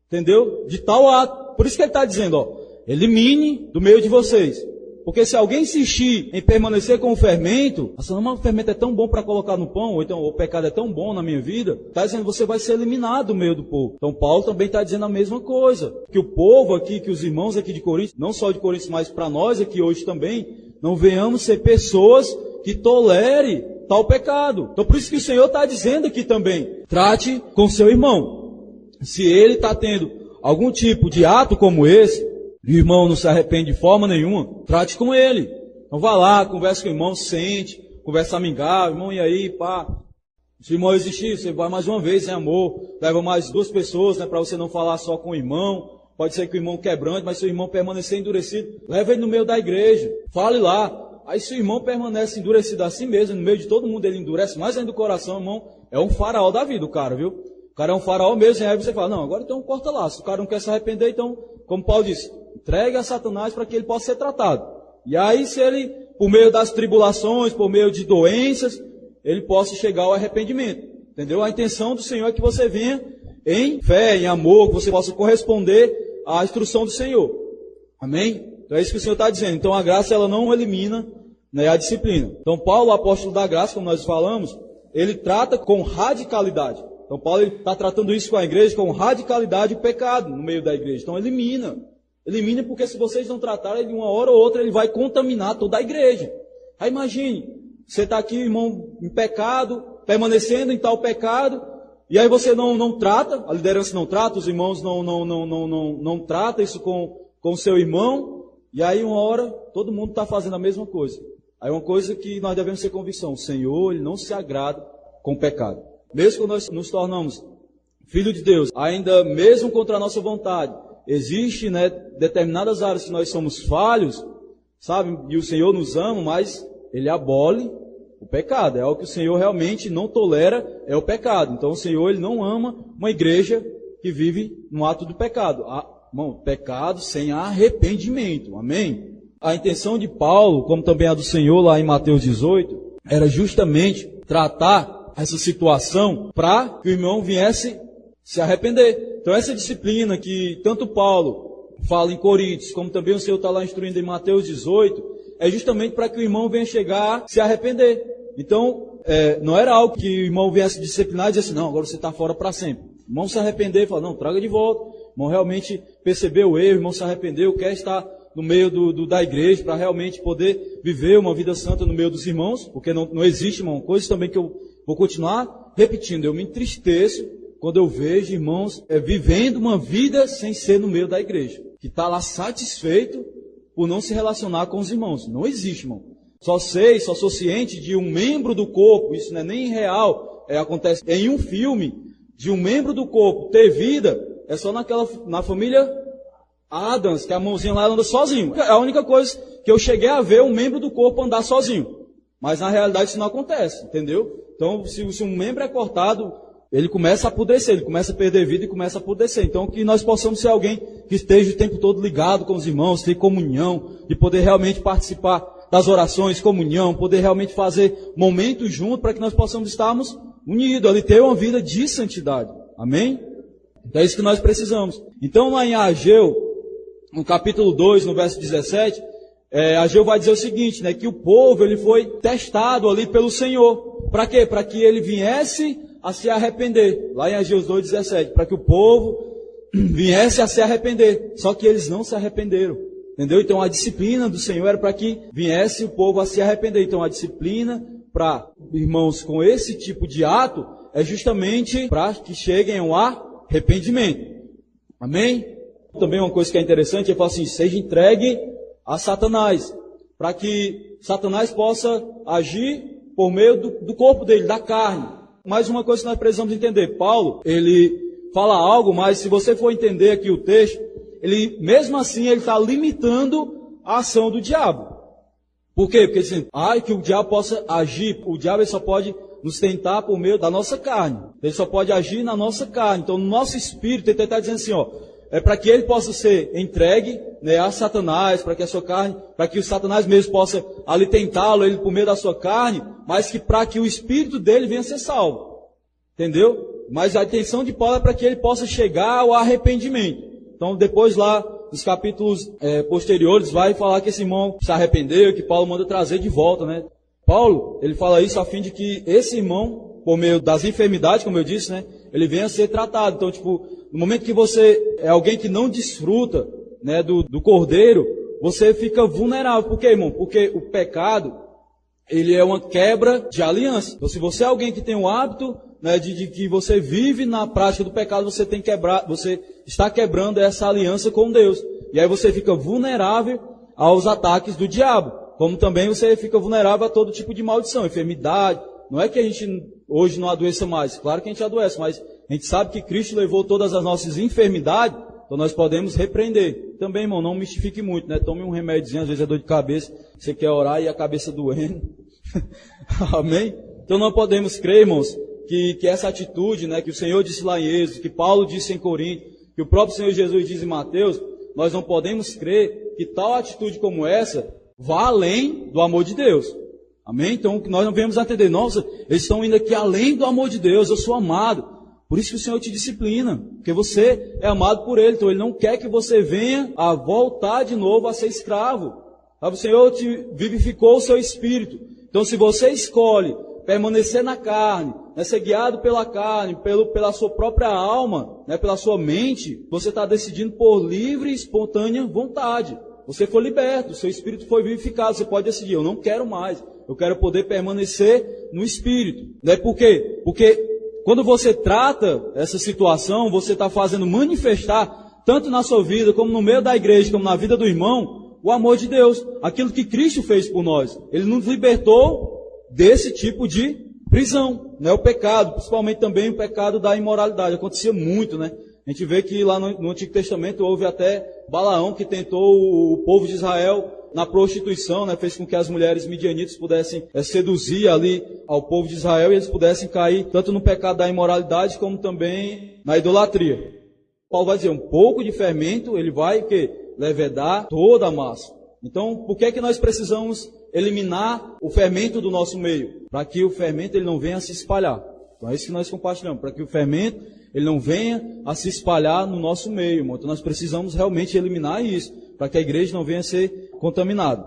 Entendeu? De tal ato. Por isso que ele está dizendo, elimine do meio de vocês. Porque se alguém insistir em permanecer com o fermento, o fermento é tão bom para colocar no pão, ou então o pecado é tão bom na minha vida, está dizendo você vai ser eliminado do meio do povo. Então Paulo também está dizendo a mesma coisa. Que o povo aqui, que os irmãos aqui de Coríntios, não só de Coríntios, mas para nós aqui hoje também, não venhamos ser pessoas que tolerem tal pecado. Então por isso que o Senhor está dizendo aqui também, trate com seu irmão. Se ele está tendo algum tipo de ato como esse, e o irmão não se arrepende de forma nenhuma, trate com ele. Então vá lá, converse com o irmão, sente, conversa amigável, irmão, e aí, pá. Se o irmão existir, você vai mais uma vez, em amor, leva mais 2 pessoas, né, para você não falar só com o irmão. Pode ser que o irmão quebrante, mas se o irmão permanecer endurecido, leva ele no meio da igreja, fale lá. Aí se o irmão permanece endurecido assim mesmo, no meio de todo mundo ele endurece mais ainda o coração, irmão, é um faraó da vida o cara, viu? O cara é um faraó mesmo, e aí você fala, não, agora então corta lá. Se o cara não quer se arrepender, então, como Paulo disse, entregue a Satanás para que ele possa ser tratado. E aí, se ele, por meio das tribulações, por meio de doenças, ele possa chegar ao arrependimento. Entendeu? A intenção do Senhor é que você venha em fé, em amor, que você possa corresponder à instrução do Senhor. Amém? Então é isso que o Senhor está dizendo. Então a graça, ela não elimina, né, a disciplina. Então Paulo, o apóstolo da graça, como nós falamos, ele trata com radicalidade. Então Paulo está tratando isso com a igreja, com radicalidade, o pecado no meio da igreja. Então elimina. Elimine, porque se vocês não tratarem, de uma hora ou outra ele vai contaminar toda a igreja. Aí imagine, você está aqui, irmão, em pecado, permanecendo em tal pecado, e aí você não trata, a liderança não trata, os irmãos não tratam isso com o seu irmão, e aí uma hora todo mundo está fazendo a mesma coisa. Aí uma coisa que nós devemos ter convicção, o Senhor, ele não se agrada com o pecado. Mesmo quando nós nos tornamos filhos de Deus, ainda mesmo contra a nossa vontade, existe, né, determinadas áreas que nós somos falhos, sabe? E o Senhor nos ama, mas Ele abole o pecado. É algo que o Senhor realmente não tolera, é o pecado. Então o Senhor, Ele não ama uma igreja que vive no ato do pecado. Pecado sem arrependimento. Amém? A intenção de Paulo, como também a do Senhor lá em Mateus 18, era justamente tratar essa situação para que o irmão viesse se arrepender. Então essa disciplina que tanto Paulo fala em Coríntios, como também o Senhor está lá instruindo em Mateus 18, é justamente para que o irmão venha chegar a se arrepender. Então, não era algo que o irmão viesse disciplinar e dizer assim, não, agora você está fora para sempre. O irmão se arrepender e falar, não, traga de volta. O irmão realmente percebeu o erro, o irmão se arrependeu, quer estar no meio da igreja para realmente poder viver uma vida santa no meio dos irmãos, porque não existe, irmão, coisa também que eu vou continuar repetindo. Eu me entristeço quando eu vejo irmãos vivendo uma vida sem ser no meio da igreja, que está lá satisfeito por não se relacionar com os irmãos. Não existe, irmão. Só sou ciente de um membro do corpo, isso não é nem real, acontece em um filme, de um membro do corpo ter vida, é só na família Adams, que a mãozinha lá anda sozinho. É a única coisa que eu cheguei a ver um membro do corpo andar sozinho. Mas na realidade isso não acontece, entendeu? Então, se um membro é cortado, ele começa a apodrecer, ele começa a perder vida e começa a apodrecer. Então, que nós possamos ser alguém que esteja o tempo todo ligado com os irmãos, ter comunhão, de poder realmente participar das orações, comunhão, poder realmente fazer momentos juntos para que nós possamos estarmos unidos, ali ter uma vida de santidade. Amém? Então é isso que nós precisamos. Então lá em Ageu, no capítulo 2, no verso 17, Ageu vai dizer o seguinte, né, que o povo ele foi testado ali pelo Senhor. Para quê? Para que ele viesse a se arrepender. Lá em Ageu 2,17, para que o povo viesse a se arrepender. Só que eles não se arrependeram. Entendeu? Então a disciplina do Senhor era para que viesse o povo a se arrepender. Então a disciplina para irmãos com esse tipo de ato é justamente para que cheguem ao arrependimento. Amém? Também uma coisa que é interessante, ele fala assim, seja entregue a Satanás, para que Satanás possa agir por meio do corpo dele, da carne. Mais uma coisa que nós precisamos entender, Paulo, ele fala algo, mas se você for entender aqui o texto, ele, mesmo assim, ele está limitando a ação do diabo. Por quê? Porque assim, que o diabo possa agir, o diabo ele só pode nos tentar por meio da nossa carne. Ele só pode agir na nossa carne. Então, no nosso espírito, ele está dizendo assim, para que ele possa ser entregue, né, a Satanás, para que a sua carne, para que o Satanás mesmo possa ali tentá-lo, ele por meio da sua carne, mas que para que o espírito dele venha a ser salvo. Entendeu? Mas a intenção de Paulo é para que ele possa chegar ao arrependimento. Então, depois lá, nos capítulos posteriores, vai falar que esse irmão se arrependeu, que Paulo manda trazer de volta, né? Paulo, ele fala isso a fim de que esse irmão, por meio das enfermidades, como eu disse, né? Ele venha a ser tratado. Então, no momento que você é alguém que não desfruta, né, do cordeiro, você fica vulnerável. Por quê, irmão? Porque o pecado, ele é uma quebra de aliança. Então, se você é alguém que tem o hábito, né, de que você vive na prática do pecado, você está quebrando essa aliança com Deus. E aí você fica vulnerável aos ataques do diabo. Como também você fica vulnerável a todo tipo de maldição, enfermidade. Não é que a gente hoje não adoeça mais. Claro que a gente adoece, mas a gente sabe que Cristo levou todas as nossas enfermidades, então nós podemos repreender. Também, irmão, não mistifique muito, né? Tome um remédiozinho, às vezes é dor de cabeça, você quer orar e a cabeça doendo. Amém? Então não podemos crer, irmãos, que essa atitude, né, que o Senhor disse lá em Êxodo, que Paulo disse em Corinto, que o próprio Senhor Jesus diz em Mateus, nós não podemos crer que tal atitude como essa vá além do amor de Deus. Amém? Então, que nós não venhamos a entender, nossa, eles estão indo aqui além do amor de Deus, eu sou amado. Por isso que o Senhor te disciplina, porque você é amado por Ele, então Ele não quer que você venha a voltar de novo a ser escravo. O Senhor te vivificou o seu espírito. Então, se você escolhe permanecer na carne, né, ser guiado pela carne, pela sua própria alma, né, pela sua mente, você está decidindo por livre e espontânea vontade. Você foi liberto, seu espírito foi vivificado, você pode decidir, eu não quero mais, eu quero poder permanecer no espírito. Né? Por quê? Porque quando você trata essa situação, você está fazendo manifestar, tanto na sua vida, como no meio da igreja, como na vida do irmão, o amor de Deus, aquilo que Cristo fez por nós. Ele nos libertou desse tipo de prisão, né? O pecado, principalmente também o pecado da imoralidade. Acontecia muito, né? A gente vê que lá no Antigo Testamento houve até Balaão que tentou o povo de Israel na prostituição, né, fez com que as mulheres midianitas pudessem seduzir ali ao povo de Israel e eles pudessem cair tanto no pecado da imoralidade como também na idolatria. Paulo vai dizer, um pouco de fermento, ele vai levedar toda a massa. Então, por que é que nós precisamos eliminar o fermento do nosso meio? Para que o fermento ele não venha a se espalhar. Então é isso que nós compartilhamos, para que o fermento ele não venha a se espalhar no nosso meio, irmão. Então nós precisamos realmente eliminar isso, para que a igreja não venha a ser contaminada.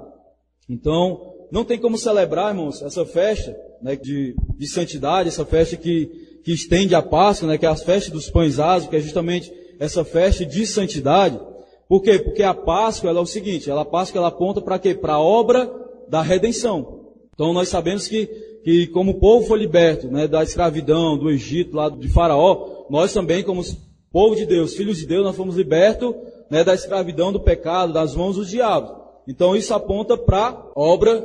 Então, não tem como celebrar, irmãos, essa festa, né, de santidade, essa festa que estende a Páscoa, né, que é a festa dos pães asmos, que é justamente essa festa de santidade. Por quê? Porque a Páscoa ela é o seguinte, a Páscoa ela aponta para quê? Para a obra da redenção. Então nós sabemos que como o povo foi liberto, né, da escravidão, do Egito, lá de Faraó, nós também, como povo de Deus, filhos de Deus, nós fomos libertos, né, da escravidão, do pecado, das mãos dos diabos. Então isso aponta para a obra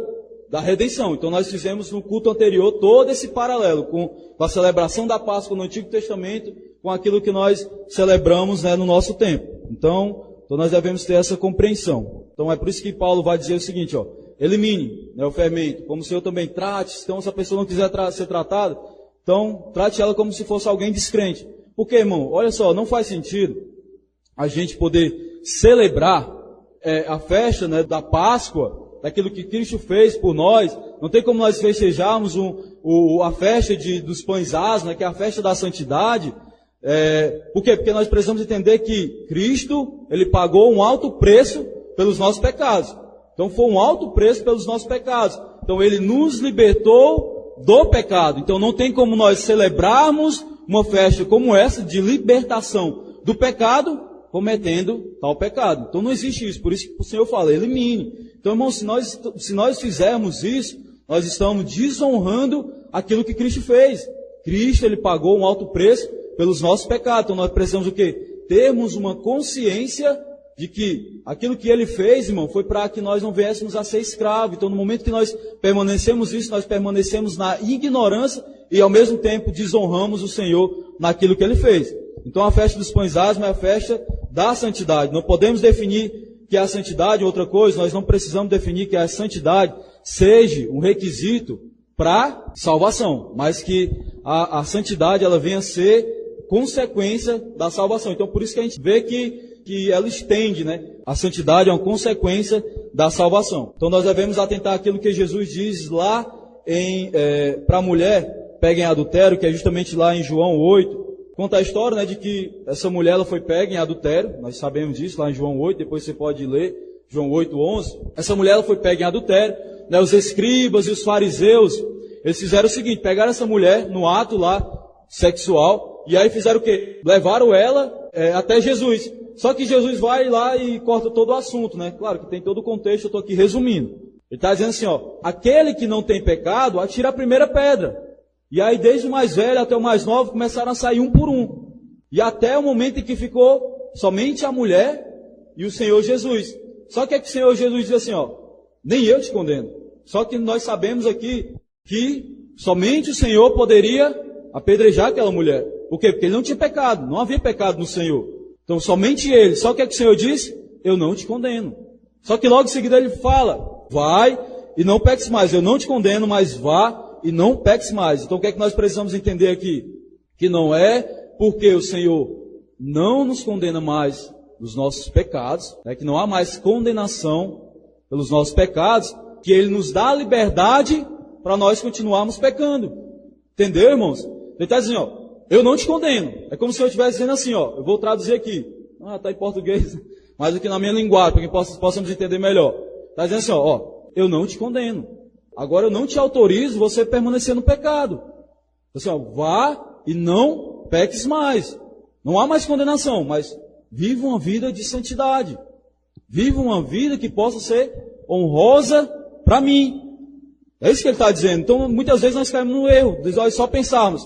da redenção. Então nós fizemos no culto anterior todo esse paralelo com a celebração da Páscoa no Antigo Testamento, com aquilo que nós celebramos, né, no nosso tempo. Então nós devemos ter essa compreensão. Então é por isso que Paulo vai dizer o seguinte, elimine, né, o fermento, como o Senhor também trate. Então se a pessoa não quiser ser tratada, então trate ela como se fosse alguém descrente. Porque, irmão, olha só, não faz sentido a gente poder celebrar a festa, né, da Páscoa, daquilo que Cristo fez por nós. Não tem como nós festejarmos a festa dos pães asmos, né, que é a festa da santidade. Por quê? Porque nós precisamos entender que Cristo, Ele pagou um alto preço pelos nossos pecados. Então foi um alto preço pelos nossos pecados. Então Ele nos libertou do pecado. Então não tem como nós celebrarmos uma festa como essa de libertação do pecado cometendo tal pecado. Então não existe isso. Por isso que o Senhor fala, elimine. Então, irmão, se nós fizermos isso, nós estamos desonrando aquilo que Cristo fez. Cristo, Ele pagou um alto preço pelos nossos pecados. Então nós precisamos o quê? Termos uma consciência de que aquilo que Ele fez, irmão, foi para que nós não viéssemos a ser escravos. Então no momento que nós permanecemos isso, nós permanecemos na ignorância e ao mesmo tempo desonramos o Senhor naquilo que Ele fez. Então a festa dos pães asmos é a festa da santidade. Não podemos definir que a santidade é outra coisa, nós não precisamos definir que a santidade seja um requisito para salvação, mas que a santidade ela venha a ser consequência da salvação. Então por isso que a gente vê que ela estende, né? A santidade é uma consequência da salvação. Então nós devemos atentar àquilo que Jesus diz lá para a mulher, pega em adultério, que é justamente lá em João 8, conta a história, né, de que essa mulher ela foi pega em adultério, nós sabemos disso lá em João 8, depois você pode ler, João 8:11. Essa mulher ela foi pega em adultério, né, os escribas e os fariseus, eles fizeram o seguinte, pegaram essa mulher no ato lá sexual, e aí fizeram o quê? Levaram ela até Jesus. Só que Jesus vai lá e corta todo o assunto, né? Claro que tem todo o contexto, eu estou aqui resumindo. Ele está dizendo assim, aquele que não tem pecado, atira a primeira pedra. E aí desde o mais velho até o mais novo começaram a sair um por um. E até o momento em que ficou somente a mulher e o Senhor Jesus. Só que o Senhor Jesus diz assim, nem eu te condeno. Só que nós sabemos aqui que somente o Senhor poderia apedrejar aquela mulher. Por quê? Porque ele não tinha pecado, não havia pecado no Senhor. Então somente ele. Só que o Senhor diz, eu não te condeno. Só que logo em seguida ele fala, vai e não peques mais. Eu não te condeno, mas vá e não peques mais. Então o que é que nós precisamos entender aqui? Que não é porque o Senhor não nos condena mais dos nossos pecados, que não há mais condenação pelos nossos pecados, que Ele nos dá a liberdade para nós continuarmos pecando. Entendeu, irmãos? Ele está dizendo, eu não te condeno. É como se eu estivesse dizendo assim, eu vou traduzir aqui. Está em português, mas aqui na minha linguagem, para que possamos entender melhor. Está dizendo assim, eu não te condeno. Agora eu não te autorizo você permanecer no pecado. Assim, vá e não peques mais. Não há mais condenação, mas viva uma vida de santidade. Viva uma vida que possa ser honrosa para mim. É isso que ele está dizendo. Então muitas vezes nós caímos no erro. De nós só pensarmos,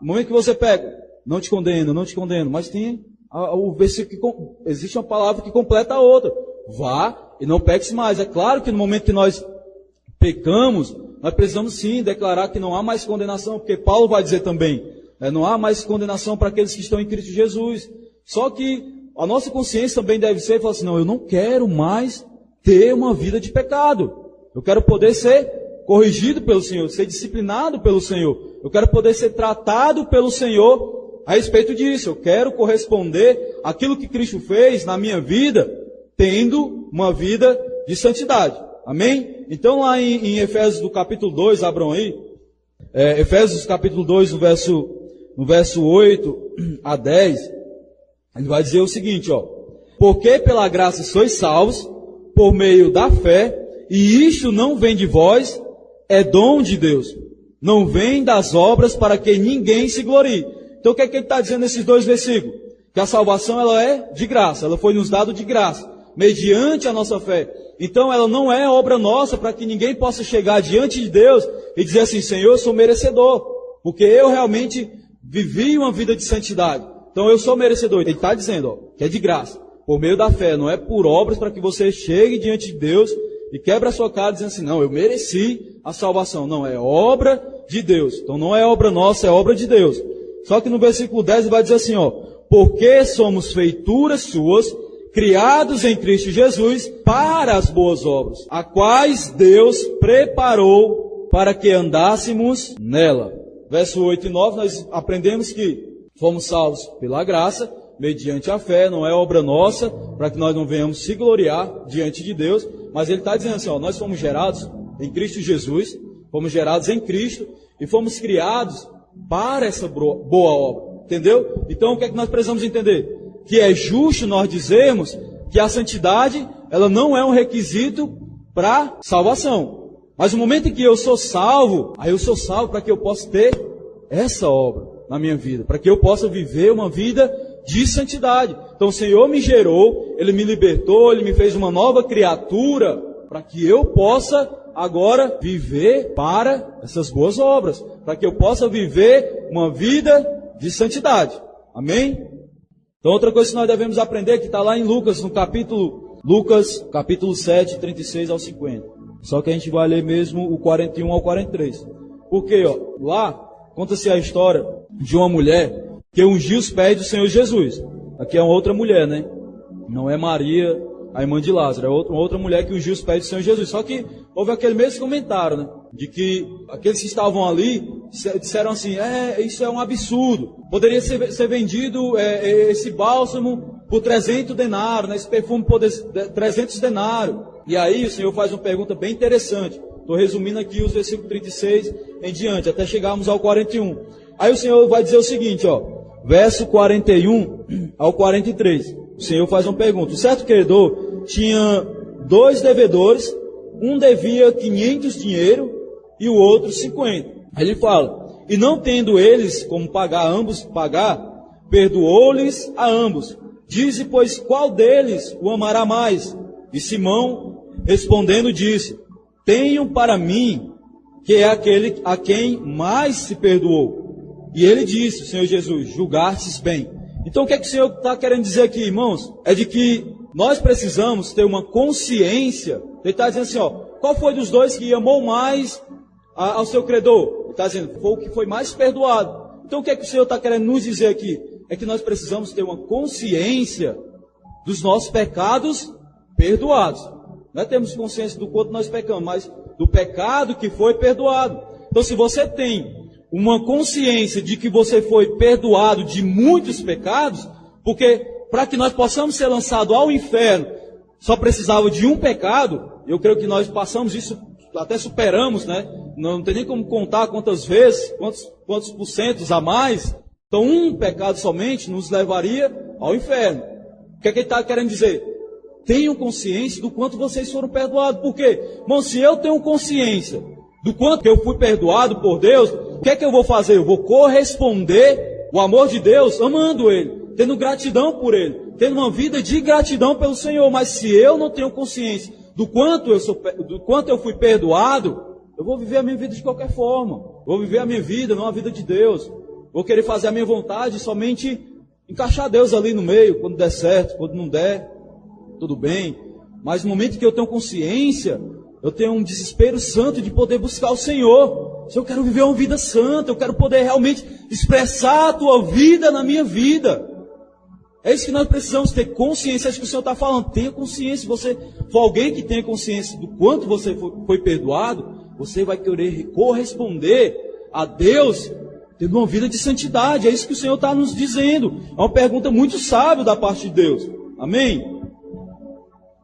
no momento que você pega, não te condeno, não te condeno. Mas tem o versículo que existe uma palavra que completa a outra. Vá e não peques mais. É claro que no momento que nós pecamos, nós precisamos sim declarar que não há mais condenação, porque Paulo vai dizer também, Não há mais condenação para aqueles que estão em Cristo Jesus. Só que a nossa consciência também deve ser, falar assim, não, eu não quero mais ter uma vida de pecado. Eu quero poder ser corrigido pelo Senhor, ser disciplinado pelo Senhor. Eu quero poder ser tratado pelo Senhor a respeito disso. Eu quero corresponder àquilo que Cristo fez na minha vida, tendo uma vida de santidade. Amém? Então lá em Efésios do capítulo 2, abram aí. Efésios capítulo 2, no verso 8 a 10, ele vai dizer o seguinte, ó. Porque pela graça sois salvos, por meio da fé, e isto não vem de vós, é dom de Deus. Não vem das obras para que ninguém se glorie. Então o que é que ele está dizendo nesses dois versículos? Que a salvação ela é de graça, ela foi nos dada de graça, mediante a nossa fé. Então ela não é obra nossa para que ninguém possa chegar diante de Deus e dizer assim, Senhor, eu sou merecedor, porque eu realmente vivi uma vida de santidade. Então eu sou merecedor. Ele está dizendo, ó, que é de graça, por meio da fé, não é por obras para que você chegue diante de Deus e quebre a sua cara dizendo assim, não, eu mereci a salvação. Não, é obra de Deus. Então não é obra nossa, é obra de Deus. Só que no versículo 10 ele vai dizer assim, ó, porque somos feituras suas, criados em Cristo Jesus para as boas obras, a quais Deus preparou para que andássemos nela. Verso 8 e 9 nós aprendemos que fomos salvos pela graça, mediante a fé, não é obra nossa, para que nós não venhamos se gloriar diante de Deus, mas ele está dizendo assim, ó, nós fomos gerados em Cristo Jesus, fomos gerados em Cristo e fomos criados para essa boa obra, entendeu? Então o que é que nós precisamos entender? Que é justo nós dizermos que a santidade, ela não é um requisito para salvação. Mas no momento em que eu sou salvo, aí eu sou salvo para que eu possa ter essa obra na minha vida, para que eu possa viver uma vida de santidade. Então o Senhor me gerou, Ele me libertou, Ele me fez uma nova criatura, para que eu possa agora viver para essas boas obras, para que eu possa viver uma vida de santidade. Amém? Então outra coisa que nós devemos aprender, que está lá em Lucas, no capítulo 7, 36 ao 50. Só que a gente vai ler mesmo o 41 ao 43. Porque, ó, lá conta-se a história de uma mulher que ungiu os pés do Senhor Jesus. Aqui é uma outra mulher, né? Não é Maria, a irmã de Lázaro, é uma outra mulher que ungiu os pés do Senhor Jesus. Só que houve aquele mesmo comentário, né? De que aqueles que estavam ali disseram assim, isso é um absurdo. Poderia ser vendido esse bálsamo por 300 denários, né? Esse perfume por 300 denários. E aí o Senhor faz uma pergunta bem interessante. Estou resumindo aqui os versículos 36 em diante, até chegarmos ao 41. Aí o Senhor vai dizer o seguinte, ó, verso 41 ao 43. O Senhor faz uma pergunta. Um certo credor tinha 2 devedores, um devia 500 dinheiro e o outro 50. Aí ele fala, e não tendo eles como ambos pagar, perdoou-lhes a ambos. Dize, pois, qual deles o amará mais? E Simão, respondendo, disse, tenho para mim que é aquele a quem mais se perdoou. E ele disse, o Senhor Jesus, julgastes bem. Então o que é que o Senhor está querendo dizer aqui, irmãos? É de que nós precisamos ter uma consciência. Ele está dizendo assim, ó, qual foi dos dois que amou mais ao seu credor? Ele está dizendo, foi o que foi mais perdoado. Então o que é que o Senhor está querendo nos dizer aqui? É que nós precisamos ter uma consciência dos nossos pecados perdoados. Não temos consciência do quanto nós pecamos, mas do pecado que foi perdoado. Então se você tem uma consciência de que você foi perdoado de muitos pecados, porque para que nós possamos ser lançados ao inferno, só precisava de um pecado. Eu creio que nós passamos isso, até superamos, né? Não tem nem como contar quantas vezes, quantos porcentos a mais. Então um pecado somente nos levaria ao inferno. O que é que ele está querendo dizer? Tenham consciência do quanto vocês foram perdoados. Por quê? Irmão, se eu tenho consciência do quanto eu fui perdoado por Deus, o que é que eu vou fazer? Eu vou corresponder o amor de Deus amando Ele, tendo gratidão por Ele, tendo uma vida de gratidão pelo Senhor. Mas se eu não tenho consciência do quanto eu fui perdoado, eu vou viver a minha vida de qualquer forma. Vou viver a minha vida, não a vida de Deus. Vou querer fazer a minha vontade, somente encaixar Deus ali no meio, quando der certo, quando não der, tudo bem. Mas no momento que eu tenho consciência, eu tenho um desespero santo de poder buscar o Senhor. Senhor, eu quero viver uma vida santa, eu quero poder realmente expressar a tua vida na minha vida. É isso que nós precisamos ter consciência. É isso que o Senhor está falando. Tenha consciência. Se você for alguém que tenha consciência do quanto você foi perdoado, você vai querer corresponder a Deus tendo uma vida de santidade. É isso que o Senhor está nos dizendo. É uma pergunta muito sábia da parte de Deus. Amém?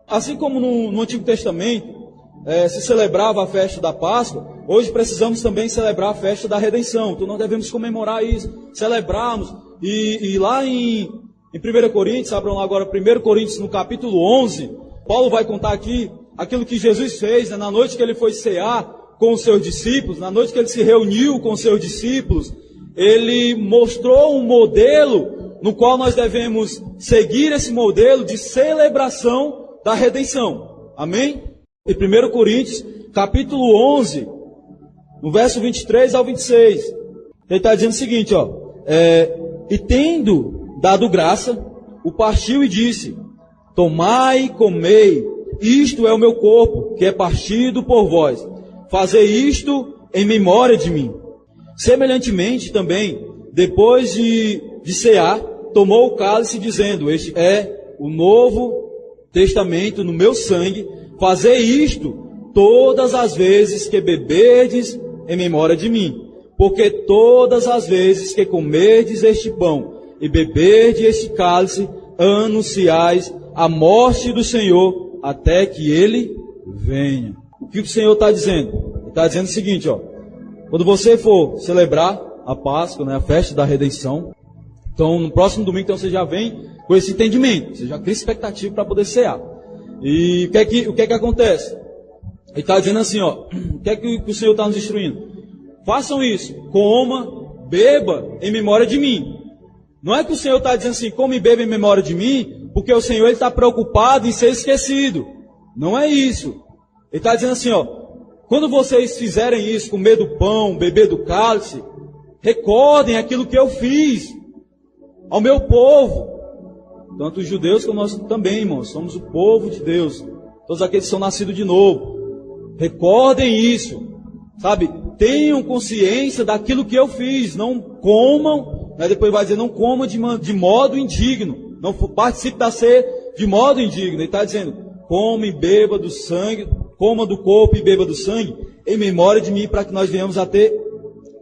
Assim como no Antigo Testamento se celebrava a festa da Páscoa, hoje precisamos também celebrar a festa da redenção. Então nós devemos comemorar isso, celebrarmos. E lá em 1 Coríntios, abram lá agora 1 Coríntios no capítulo 11, Paulo vai contar aqui aquilo que Jesus fez, né, na noite que ele foi cear com os seus discípulos, na noite que ele se reuniu com os seus discípulos, ele mostrou um modelo no qual nós devemos seguir esse modelo de celebração da redenção. Amém? Em 1 Coríntios, capítulo 11, no verso 23 ao 26, ele está dizendo o seguinte, e tendo dado graça, o partiu e disse, tomai e comei, isto é o meu corpo, que é partido por vós. Fazei isto em memória de mim. Semelhantemente também, depois de cear, tomou o cálice, dizendo, este é o novo testamento no meu sangue. Fazei isto todas as vezes que beberdes em memória de mim. Porque todas as vezes que comerdes este pão e beberdes este cálice, anunciais a morte do Senhor até que Ele venha. O que o Senhor está dizendo? Ele está dizendo o seguinte, quando você for celebrar a Páscoa, né, a festa da redenção, então no próximo domingo então, você já vem com esse entendimento, você já cria expectativa para poder cear. E o que é que acontece? Ele está dizendo assim, o que é que o Senhor está nos instruindo? Façam isso, coma, beba em memória de mim. Não é que o Senhor está dizendo assim, come e beba em memória de mim, porque o Senhor está preocupado em ser esquecido. Não é isso. Ele está dizendo assim, quando vocês fizerem isso, comer do pão, beber do cálice, recordem aquilo que eu fiz ao meu povo. Tanto os judeus como nós também, irmãos, somos o povo de Deus. Todos aqueles que são nascidos de novo. Recordem isso. Sabe? Tenham consciência daquilo que eu fiz. Não comam, depois vai dizer, não comam de modo indigno. Não participe da ceia de modo indigno. Ele está dizendo, coma e beba do sangue, coma do corpo e beba do sangue, em memória de mim, para que nós venhamos a ter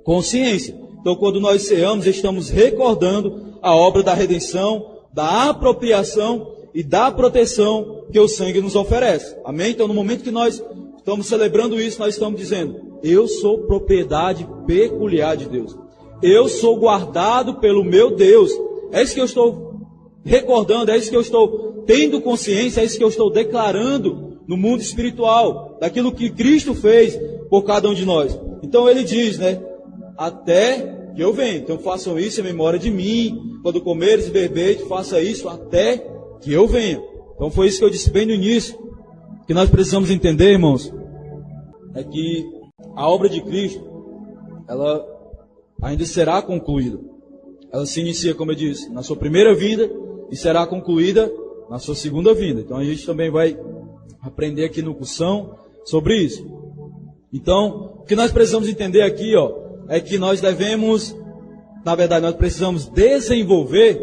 consciência. Então, quando nós ceamos, estamos recordando a obra da redenção, da apropriação e da proteção que o sangue nos oferece. Amém? Então, no momento que nós estamos celebrando isso, nós estamos dizendo, eu sou propriedade peculiar de Deus. Eu sou guardado pelo meu Deus. É isso que eu estou recordando, é isso que eu estou tendo consciência, é isso que eu estou declarando no mundo espiritual, daquilo que Cristo fez por cada um de nós. Então ele diz, até que eu venha. Então façam isso em memória de mim. Quando comeres e beberes, faça isso até que eu venha. Então foi isso que eu disse bem no início. O que nós precisamos entender, irmãos, é que a obra de Cristo, ela ainda será concluída. Ela se inicia, como eu disse, na sua primeira vinda e será concluída na sua segunda vinda. Então a gente também vai aprender aqui no cursão sobre isso. Então, o que nós precisamos entender aqui, é que nós devemos, na verdade, nós precisamos desenvolver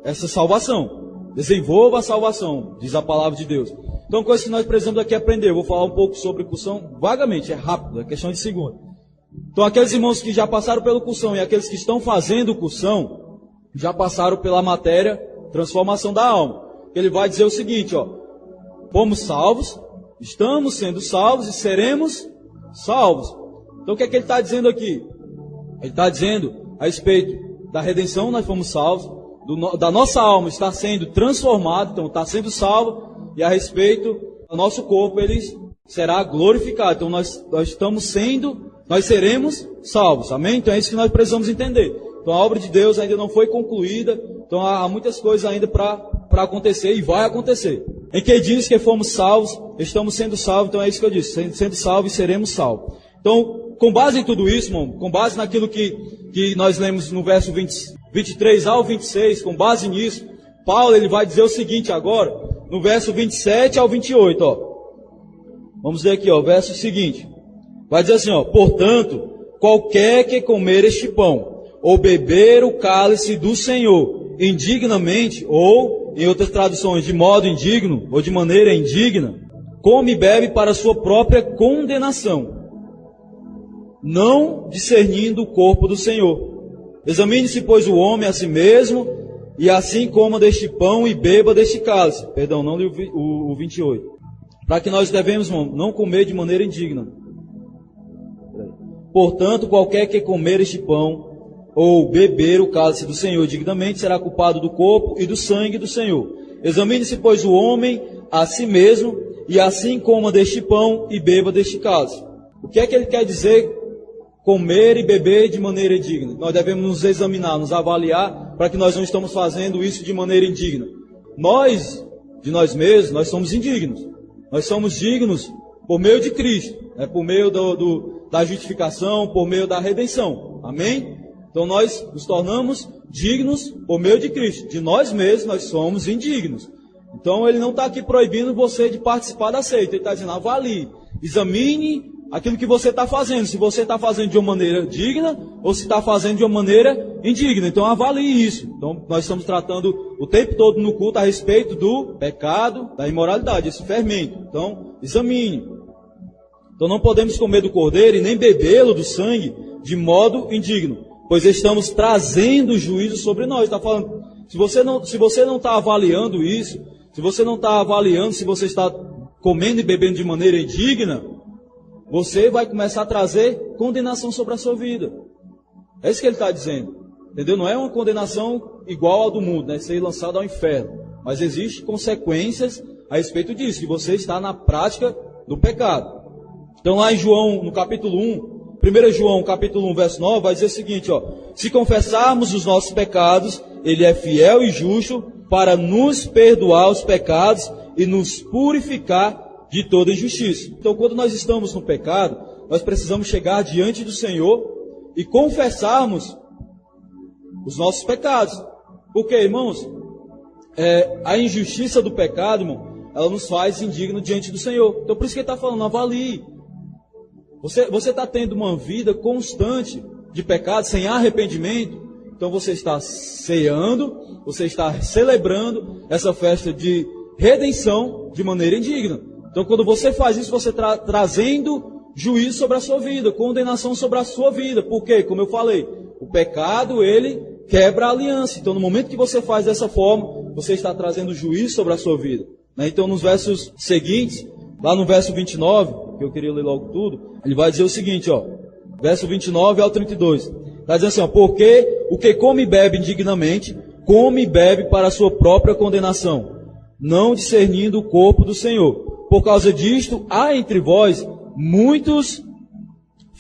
essa salvação. Desenvolva a salvação, diz a palavra de Deus. Então, coisa que nós precisamos aqui aprender. Eu vou falar um pouco sobre cursão vagamente, é rápido, é questão de segundo. Então, aqueles irmãos que já passaram pelo cursão e aqueles que estão fazendo o cursão, já passaram pela matéria transformação da alma. Ele vai dizer o seguinte, fomos salvos, estamos sendo salvos e seremos salvos. Então o que é que ele está dizendo aqui? Ele está dizendo a respeito da redenção, nós fomos salvos, da nossa alma está sendo transformada, então está sendo salvo, e a respeito do nosso corpo, ele será glorificado. Então nós seremos salvos, amém? Então é isso que nós precisamos entender. Então a obra de Deus ainda não foi concluída, então há muitas coisas ainda para acontecer e vai acontecer. Em que diz que fomos salvos, estamos sendo salvos, então é isso que eu disse, sendo salvos e seremos salvos. Então, com base em tudo isso, irmão, com base naquilo que nós lemos no verso 23 ao 26, com base nisso, Paulo ele vai dizer o seguinte agora, no verso 27 ao 28, Vamos ler aqui, o verso seguinte. Vai dizer assim, portanto, qualquer que comer este pão, ou beber o cálice do Senhor, indignamente, ou, em outras traduções, de modo indigno, ou de maneira indigna, come e bebe para sua própria condenação, não discernindo o corpo do Senhor. Examine-se, pois, o homem a si mesmo, e assim coma deste pão e beba deste cálice. Perdão, não li o 28. Para que nós devemos, não comer de maneira indigna. Portanto, qualquer que comer este pão, ou beber o cálice do Senhor dignamente, será culpado do corpo e do sangue do Senhor. Examine-se, pois, o homem a si mesmo, e assim coma deste pão e beba deste cálice. O que é que ele quer dizer comer e beber de maneira indigna? Nós devemos nos examinar, nos avaliar, para que nós não estamos fazendo isso de maneira indigna. Nós, de nós mesmos, nós somos indignos. Nós somos dignos por meio de Cristo, né? Por meio da justificação, por meio da redenção. Amém? Então nós nos tornamos dignos por meio de Cristo. De nós mesmos nós somos indignos. Então ele não está aqui proibindo você de participar da ceia. Ele está dizendo, avalie, examine aquilo que você está fazendo. Se você está fazendo de uma maneira digna ou se está fazendo de uma maneira indigna. Então avalie isso. Então nós estamos tratando o tempo todo no culto a respeito do pecado, da imoralidade, esse fermento. Então examine. Então não podemos comer do cordeiro e nem bebê-lo do sangue de modo indigno, pois estamos trazendo juízo sobre nós. Está falando, se você não está avaliando isso, se você não está avaliando se você está comendo e bebendo de maneira indigna, você vai começar a trazer condenação sobre a sua vida. É isso que ele está dizendo. Entendeu? Não é uma condenação igual ao do mundo, né? Ser lançado ao inferno. Mas existem consequências a respeito disso, que você está na prática do pecado. Então lá em João, no capítulo 1 João, capítulo 1, verso 9, vai dizer o seguinte, ó: se confessarmos os nossos pecados, ele é fiel e justo para nos perdoar os pecados e nos purificar de toda injustiça. Então, quando nós estamos no pecado, nós precisamos chegar diante do Senhor e confessarmos os nossos pecados. Porque, irmãos, a injustiça do pecado, irmão, ela nos faz indignos diante do Senhor. Então, por isso que ele está falando, avalie. Você está tendo uma vida constante de pecado, sem arrependimento, então você está ceando, você está celebrando essa festa de redenção de maneira indigna. Então quando você faz isso, você está trazendo juízo sobre a sua vida, condenação sobre a sua vida. Por quê? Como eu falei, o pecado, ele quebra a aliança. Então no momento que você faz dessa forma, você está trazendo juízo sobre a sua vida. Então nos versos seguintes, lá no verso 29, que eu queria ler logo tudo, ele vai dizer o seguinte, ó, verso 29 ao 32, está dizendo assim, ó: porque o que come e bebe indignamente, come e bebe para a sua própria condenação, não discernindo o corpo do Senhor. Por causa disto, há entre vós muitos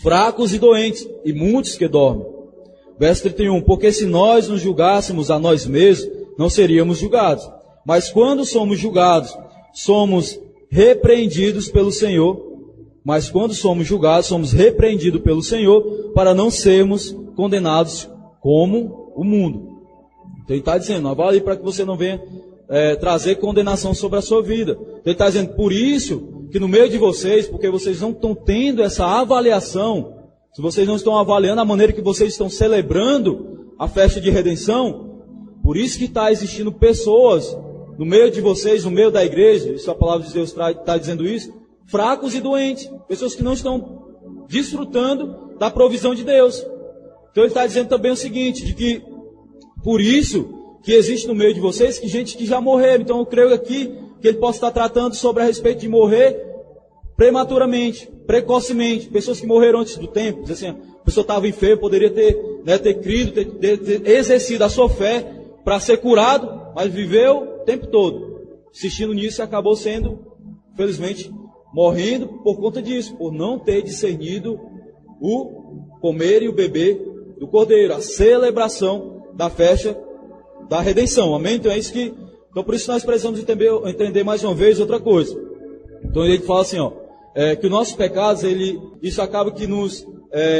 fracos e doentes, e muitos que dormem. Verso 31, porque se nós nos julgássemos a nós mesmos, não seríamos julgados. Mas quando somos julgados, somos repreendidos pelo Senhor. Mas quando somos julgados, somos repreendidos pelo Senhor, para não sermos condenados como o mundo. Então ele está dizendo, avalie para que você não venha trazer condenação sobre a sua vida. Então ele está dizendo, por isso, que no meio de vocês, porque vocês não estão tendo essa avaliação, se vocês não estão avaliando a maneira que vocês estão celebrando a festa de redenção, por isso que está existindo pessoas no meio de vocês, no meio da igreja, isso a palavra de Deus está dizendo isso, fracos e doentes, pessoas que não estão desfrutando da provisão de Deus. Então ele está dizendo também o seguinte, de que por isso que existe no meio de vocês que gente que já morreram. Então eu creio aqui que ele possa estar tratando sobre a respeito de morrer prematuramente, precocemente, pessoas que morreram antes do tempo. Diz assim, a pessoa estava enferma, poderia ter crido, ter exercido a sua fé para ser curado, mas viveu o tempo todo insistindo nisso e acabou sendo, infelizmente, morrendo por conta disso, por não ter discernido o comer e o beber do cordeiro, a celebração da festa da redenção. Amém? Então é isso que, então por isso nós precisamos entender mais uma vez outra coisa. Então ele fala assim, ó, que os nossos pecados, isso acaba que nos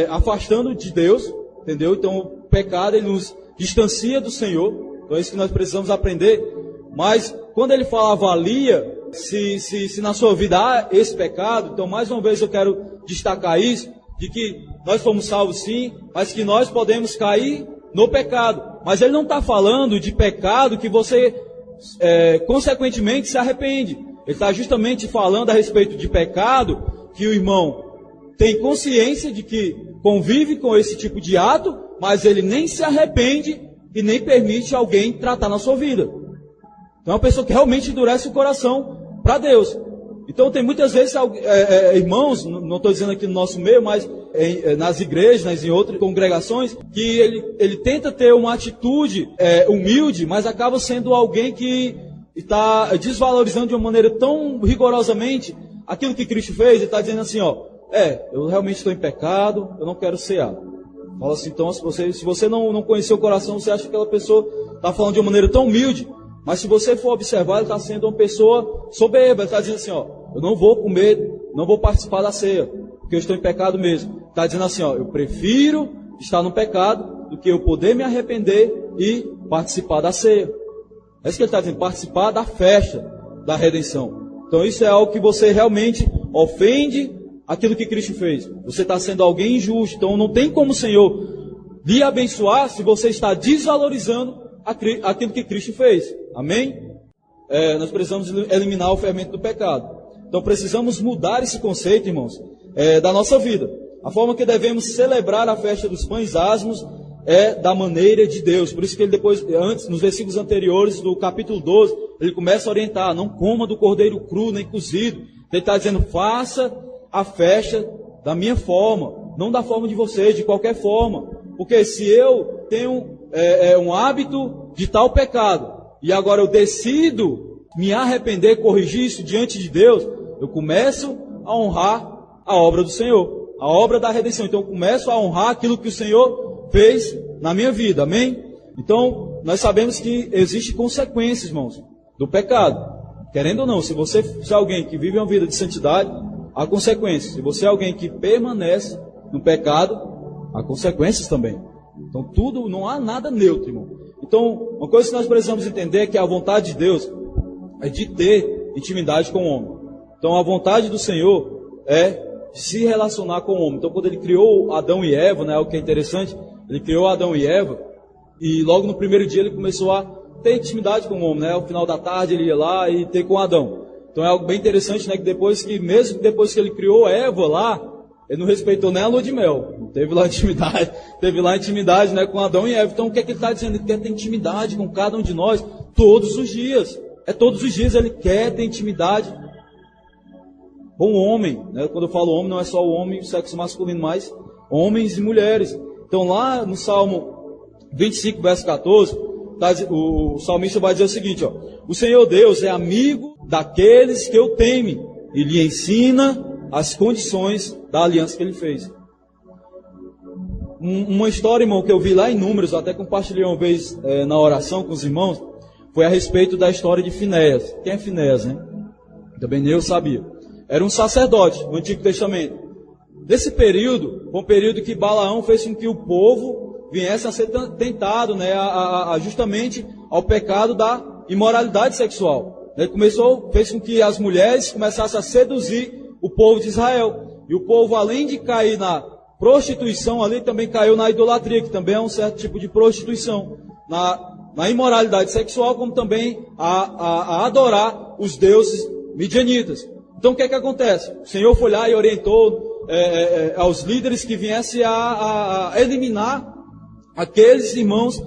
afastando de Deus, entendeu? Então o pecado, ele nos distancia do Senhor. Então é isso que nós precisamos aprender. Mas quando ele fala avalia, se na sua vida há esse pecado, então mais uma vez eu quero destacar isso, de que nós fomos salvos sim, mas que nós podemos cair no pecado. Mas ele não está falando de pecado que você, consequentemente, se arrepende. Ele está justamente falando a respeito de pecado que o irmão tem consciência de que convive com esse tipo de ato, mas ele nem se arrepende e nem permite alguém tratar na sua vida. Então é uma pessoa que realmente endurece o coração para Deus. Então tem muitas vezes irmãos, não estou dizendo aqui no nosso meio, mas nas igrejas, em outras congregações, que ele tenta ter uma atitude humilde, mas acaba sendo alguém que está desvalorizando de uma maneira tão rigorosamente aquilo que Cristo fez. Ele está dizendo assim, eu realmente estou em pecado, eu não quero cear. Fala assim, então, se você não conhecer o coração, você acha que aquela pessoa está falando de uma maneira tão humilde, mas se você for observar, ele está sendo uma pessoa soberba. Ele está dizendo assim, eu não vou comer, não vou participar da ceia, porque eu estou em pecado mesmo. Está dizendo assim, eu prefiro estar no pecado do que eu poder me arrepender e participar da ceia. É isso que ele está dizendo, participar da festa da redenção. Então isso é algo que você realmente ofende aquilo que Cristo fez. Você está sendo alguém injusto. Então não tem como o Senhor lhe abençoar se você está desvalorizando aquilo que Cristo fez. Amém? Nós precisamos eliminar o fermento do pecado. Então precisamos mudar esse conceito, irmãos, da nossa vida. A forma que devemos celebrar a festa dos pães asmos é da maneira de Deus. Por isso que ele antes, nos versículos anteriores do capítulo 12, ele começa a orientar, não coma do cordeiro cru nem cozido. Ele está dizendo, faça a festa da minha forma, não da forma de vocês, de qualquer forma. Porque se eu tenho um hábito de tal pecado, e agora eu decido me arrepender, corrigir isso diante de Deus, eu começo a honrar a obra do Senhor, a obra da redenção. Então eu começo a honrar aquilo que o Senhor fez na minha vida, amém? Então nós sabemos que existem consequências, irmãos, do pecado. Querendo ou não, se você é alguém que vive uma vida de santidade, há consequências. Se você é alguém que permanece no pecado, há consequências também. Então tudo, não há nada neutro, irmão. Então, uma coisa que nós precisamos entender é que a vontade de Deus é de ter intimidade com o homem. Então a vontade do Senhor é se relacionar com o homem. Então quando ele criou Adão e Eva, né, o que é interessante, ele criou Adão e Eva, e logo no primeiro dia ele começou a ter intimidade com o homem, né? Ao final da tarde ele ia lá e ter com Adão. Então é algo bem interessante, né? Que mesmo depois que ele criou Eva lá, ele não respeitou nem a lua de mel. Não teve lá intimidade, né, com Adão e Eva. Então o que é que ele está dizendo? Ele quer ter intimidade com cada um de nós todos os dias. Todos os dias ele quer ter intimidade com o homem, né? Quando eu falo homem, não é só o homem, o sexo masculino, mas homens e mulheres. Então lá no Salmo 25, verso 14, o salmista vai dizer o seguinte, o Senhor Deus é amigo daqueles que o temem e lhe ensina as condições da aliança que ele fez. Uma história, irmão, que eu vi lá em Números, eu até compartilhei uma vez na oração com os irmãos, foi a respeito da história de Finéias. Quem é Finéias, né? Também nem eu sabia. Era um sacerdote no Antigo Testamento. Nesse período, foi um período que Balaão fez com que o povo viesse a ser tentado, né, justamente ao pecado da imoralidade sexual. Ele fez com que as mulheres começassem a seduzir o povo de Israel. E o povo, além de cair na prostituição, ali também caiu na idolatria, que também é um certo tipo de prostituição. Na imoralidade sexual, como também a adorar os deuses midianitas. Então o que é que acontece? O Senhor foi lá e orientou aos líderes que viessem a eliminar aqueles irmãos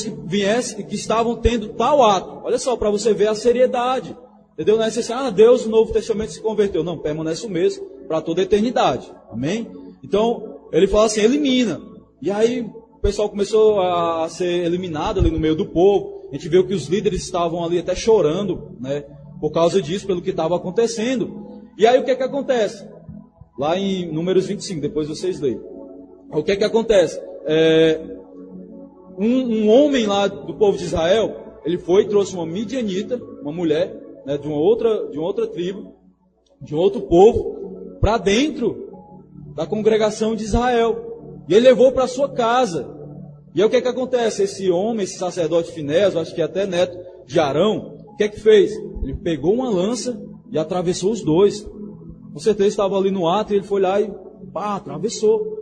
que viessem, que estavam tendo tal ato. Olha só, para você ver a seriedade. Entendeu? Não é assim, Deus no Novo Testamento se converteu. Não, permanece o mesmo para toda a eternidade. Amém? Então, ele fala assim, elimina. E aí, o pessoal começou a ser eliminado ali no meio do povo. A gente viu que os líderes estavam ali até chorando, né? Por causa disso, pelo que estava acontecendo. E aí, o que é que acontece? Lá em Números 25, depois vocês leem. O que é que acontece? Um homem lá do povo de Israel, ele foi e trouxe uma midianita, uma mulher, né, de uma outra tribo, de um outro povo, para dentro da congregação de Israel. E ele levou para sua casa. E aí o que é que acontece? Esse homem, esse sacerdote Finéias, acho que até neto de Arão, o que é que fez? Ele pegou uma lança e atravessou os dois. Com certeza estava ali no ato e ele foi lá e pá, atravessou.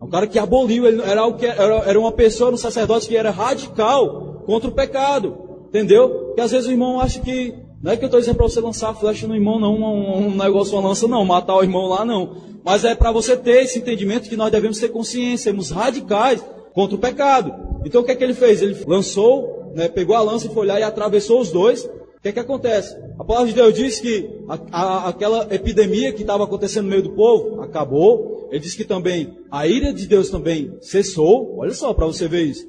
É um cara que aboliu, ele era uma pessoa, um sacerdote que era radical contra o pecado, entendeu? Porque às vezes o irmão acha que, não é que eu estou dizendo para você lançar a flecha no irmão, não, um negócio, uma lança não, matar o irmão lá não, mas é para você ter esse entendimento que nós devemos ter consciência, sermos radicais contra o pecado. Então o que é que ele fez? Ele lançou, né, pegou a lança e foi lá e atravessou os dois. O que é que acontece? A palavra de Deus diz que aquela epidemia que estava acontecendo no meio do povo acabou. Ele diz que também a ira de Deus também cessou. Olha só, para você ver isso.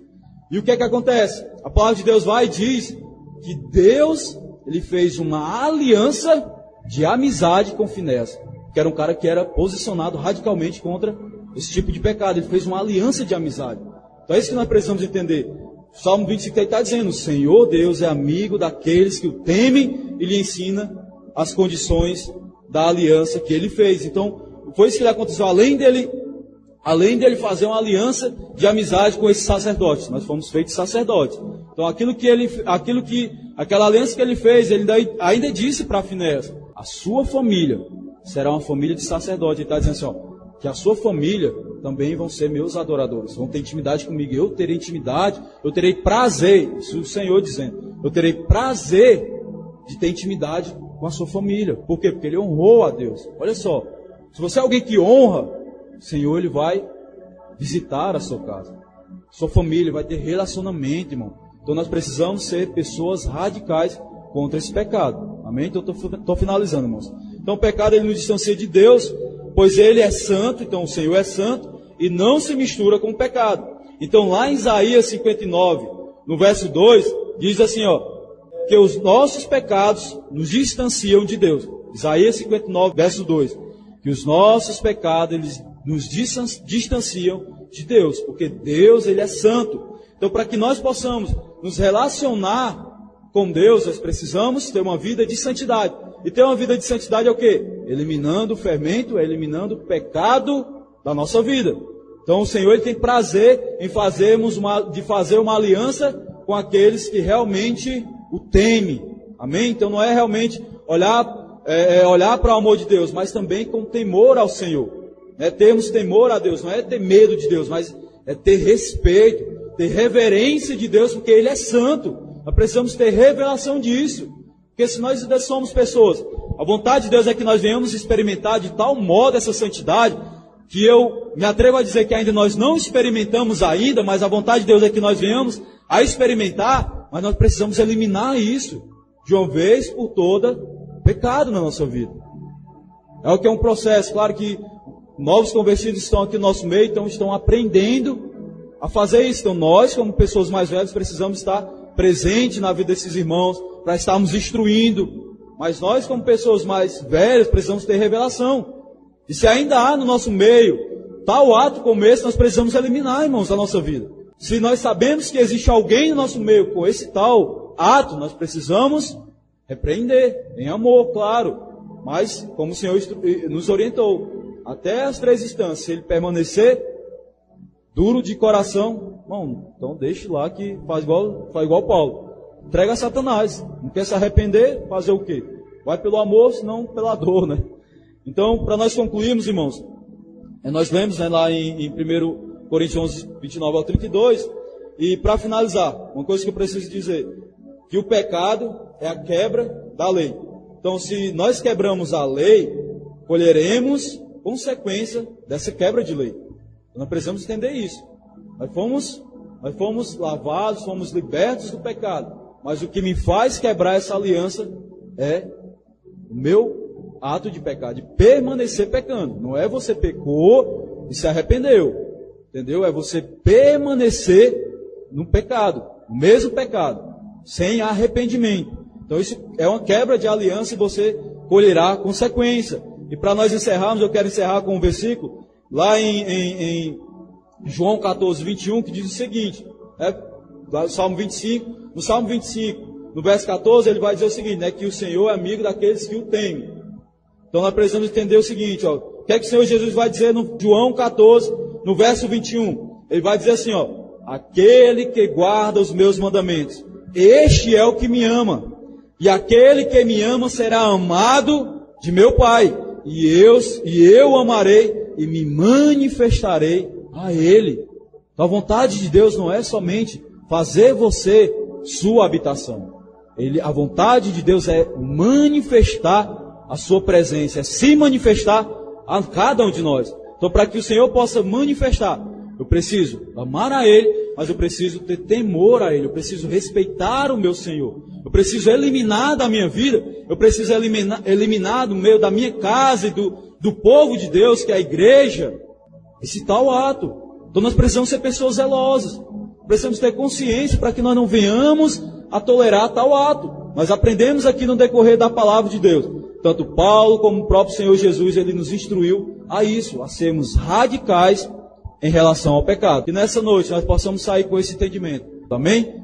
E o que é que acontece? A palavra de Deus vai e diz que Deus, ele fez uma aliança de amizade com Finéias, que era um cara que era posicionado radicalmente contra esse tipo de pecado. Ele fez uma aliança de amizade. Então é isso que nós precisamos entender. O Salmo 25 está dizendo: o Senhor Deus é amigo daqueles que o temem e lhe ensina as condições da aliança que ele fez. Então, foi isso que aconteceu. Além dele fazer uma aliança de amizade com esses sacerdotes, nós fomos feitos sacerdotes. Então, aquela aliança que ele fez, ele ainda disse para Finéias: a sua família será uma família de sacerdote. Ele está dizendo assim, ó, que a sua família também vão ser meus adoradores, vão ter intimidade comigo, eu terei intimidade, eu terei prazer, isso o Senhor dizendo, eu terei prazer de ter intimidade com a sua família. Por quê? Porque ele honrou a Deus. Olha só, se você é alguém que honra, o Senhor, ele vai visitar a sua casa, sua família, vai ter relacionamento, irmão. Então nós precisamos ser pessoas radicais contra esse pecado, amém? Então estou finalizando, irmãos. Então o pecado, ele nos distancia de Deus, pois ele é santo, então o Senhor é santo, e não se mistura com o pecado. Então lá em Isaías 59, no verso 2, diz assim, ó, que os nossos pecados nos distanciam de Deus. Isaías 59, verso 2, que os nossos pecados, eles nos distanciam de Deus, porque Deus, ele é santo. Então para que nós possamos nos relacionar com Deus, nós precisamos ter uma vida de santidade. E ter uma vida de santidade é o quê? Eliminando o fermento, eliminando o pecado da nossa vida. Então o Senhor, ele tem prazer em fazer uma aliança com aqueles que realmente o temem. Amém? Então não é realmente olhar para o amor de Deus, mas também com temor ao Senhor. Termos temor a Deus, não é ter medo de Deus, mas é ter respeito, ter reverência de Deus, porque ele é santo. Nós precisamos ter revelação disso. Porque se nós somos pessoas, a vontade de Deus é que nós venhamos experimentar de tal modo essa santidade, que eu me atrevo a dizer que ainda nós não experimentamos ainda, mas a vontade de Deus é que nós venhamos a experimentar, mas nós precisamos eliminar isso, de uma vez por toda, pecado na nossa vida. É o que é um processo. Claro que novos convertidos estão aqui no nosso meio, então estão aprendendo a fazer isso. Então nós, como pessoas mais velhas, precisamos estar presentes na vida desses irmãos, para estarmos instruindo. Mas nós, como pessoas mais velhas, precisamos ter revelação. E se ainda há no nosso meio tal ato como esse, nós precisamos eliminar, irmãos, da nossa vida. Se nós sabemos que existe alguém no nosso meio com esse tal ato, nós precisamos repreender, em amor, claro. Mas, como o Senhor nos orientou, até as 3 instâncias, se ele permanecer duro de coração, irmão, então deixe lá que faz igual Paulo. Entrega a Satanás. Não quer se arrepender, fazer o quê? Vai pelo amor, senão pela dor, né? Então, para nós concluirmos, irmãos, nós lemos, né, lá em 1 Coríntios 11, 29 ao 32, e para finalizar, uma coisa que eu preciso dizer, que o pecado é a quebra da lei. Então, se nós quebramos a lei, colheremos consequência dessa quebra de lei. Nós precisamos entender isso. Nós fomos lavados, fomos libertos do pecado. Mas o que me faz quebrar essa aliança é o meu ato de pecado, de permanecer pecando. Não é você pecou e se arrependeu, entendeu? É você permanecer no pecado, no mesmo pecado, sem arrependimento. Então isso é uma quebra de aliança e você colherá consequência. E para nós encerrarmos, eu quero encerrar com um versículo, lá em João 14, 21, que diz o seguinte, no Salmo 25, no verso 14, ele vai dizer o seguinte, né, que o Senhor é amigo daqueles que o temem. Então nós precisamos entender o seguinte, ó, o que é que o Senhor Jesus vai dizer no João 14, no verso 21? Ele vai dizer assim, ó, aquele que guarda os meus mandamentos, este é o que me ama, e aquele que me ama será amado de meu Pai, e eu amarei e me manifestarei a Ele. Então a vontade de Deus não é somente fazer você sua habitação. A vontade de Deus é manifestar a sua presença, é se manifestar a cada um de nós. Então para que o Senhor possa manifestar, eu preciso amar a Ele, mas eu preciso ter temor a Ele, eu preciso respeitar o meu Senhor. Eu preciso eliminar da minha vida, eu preciso eliminar do meio da minha casa e do povo de Deus, que é a igreja, esse tal ato. Então nós precisamos ser pessoas zelosas, precisamos ter consciência para que nós não venhamos a tolerar tal ato. Nós aprendemos aqui no decorrer da palavra de Deus. Tanto Paulo como o próprio Senhor Jesus, ele nos instruiu a isso, a sermos radicais em relação ao pecado. E nessa noite nós possamos sair com esse entendimento. Amém?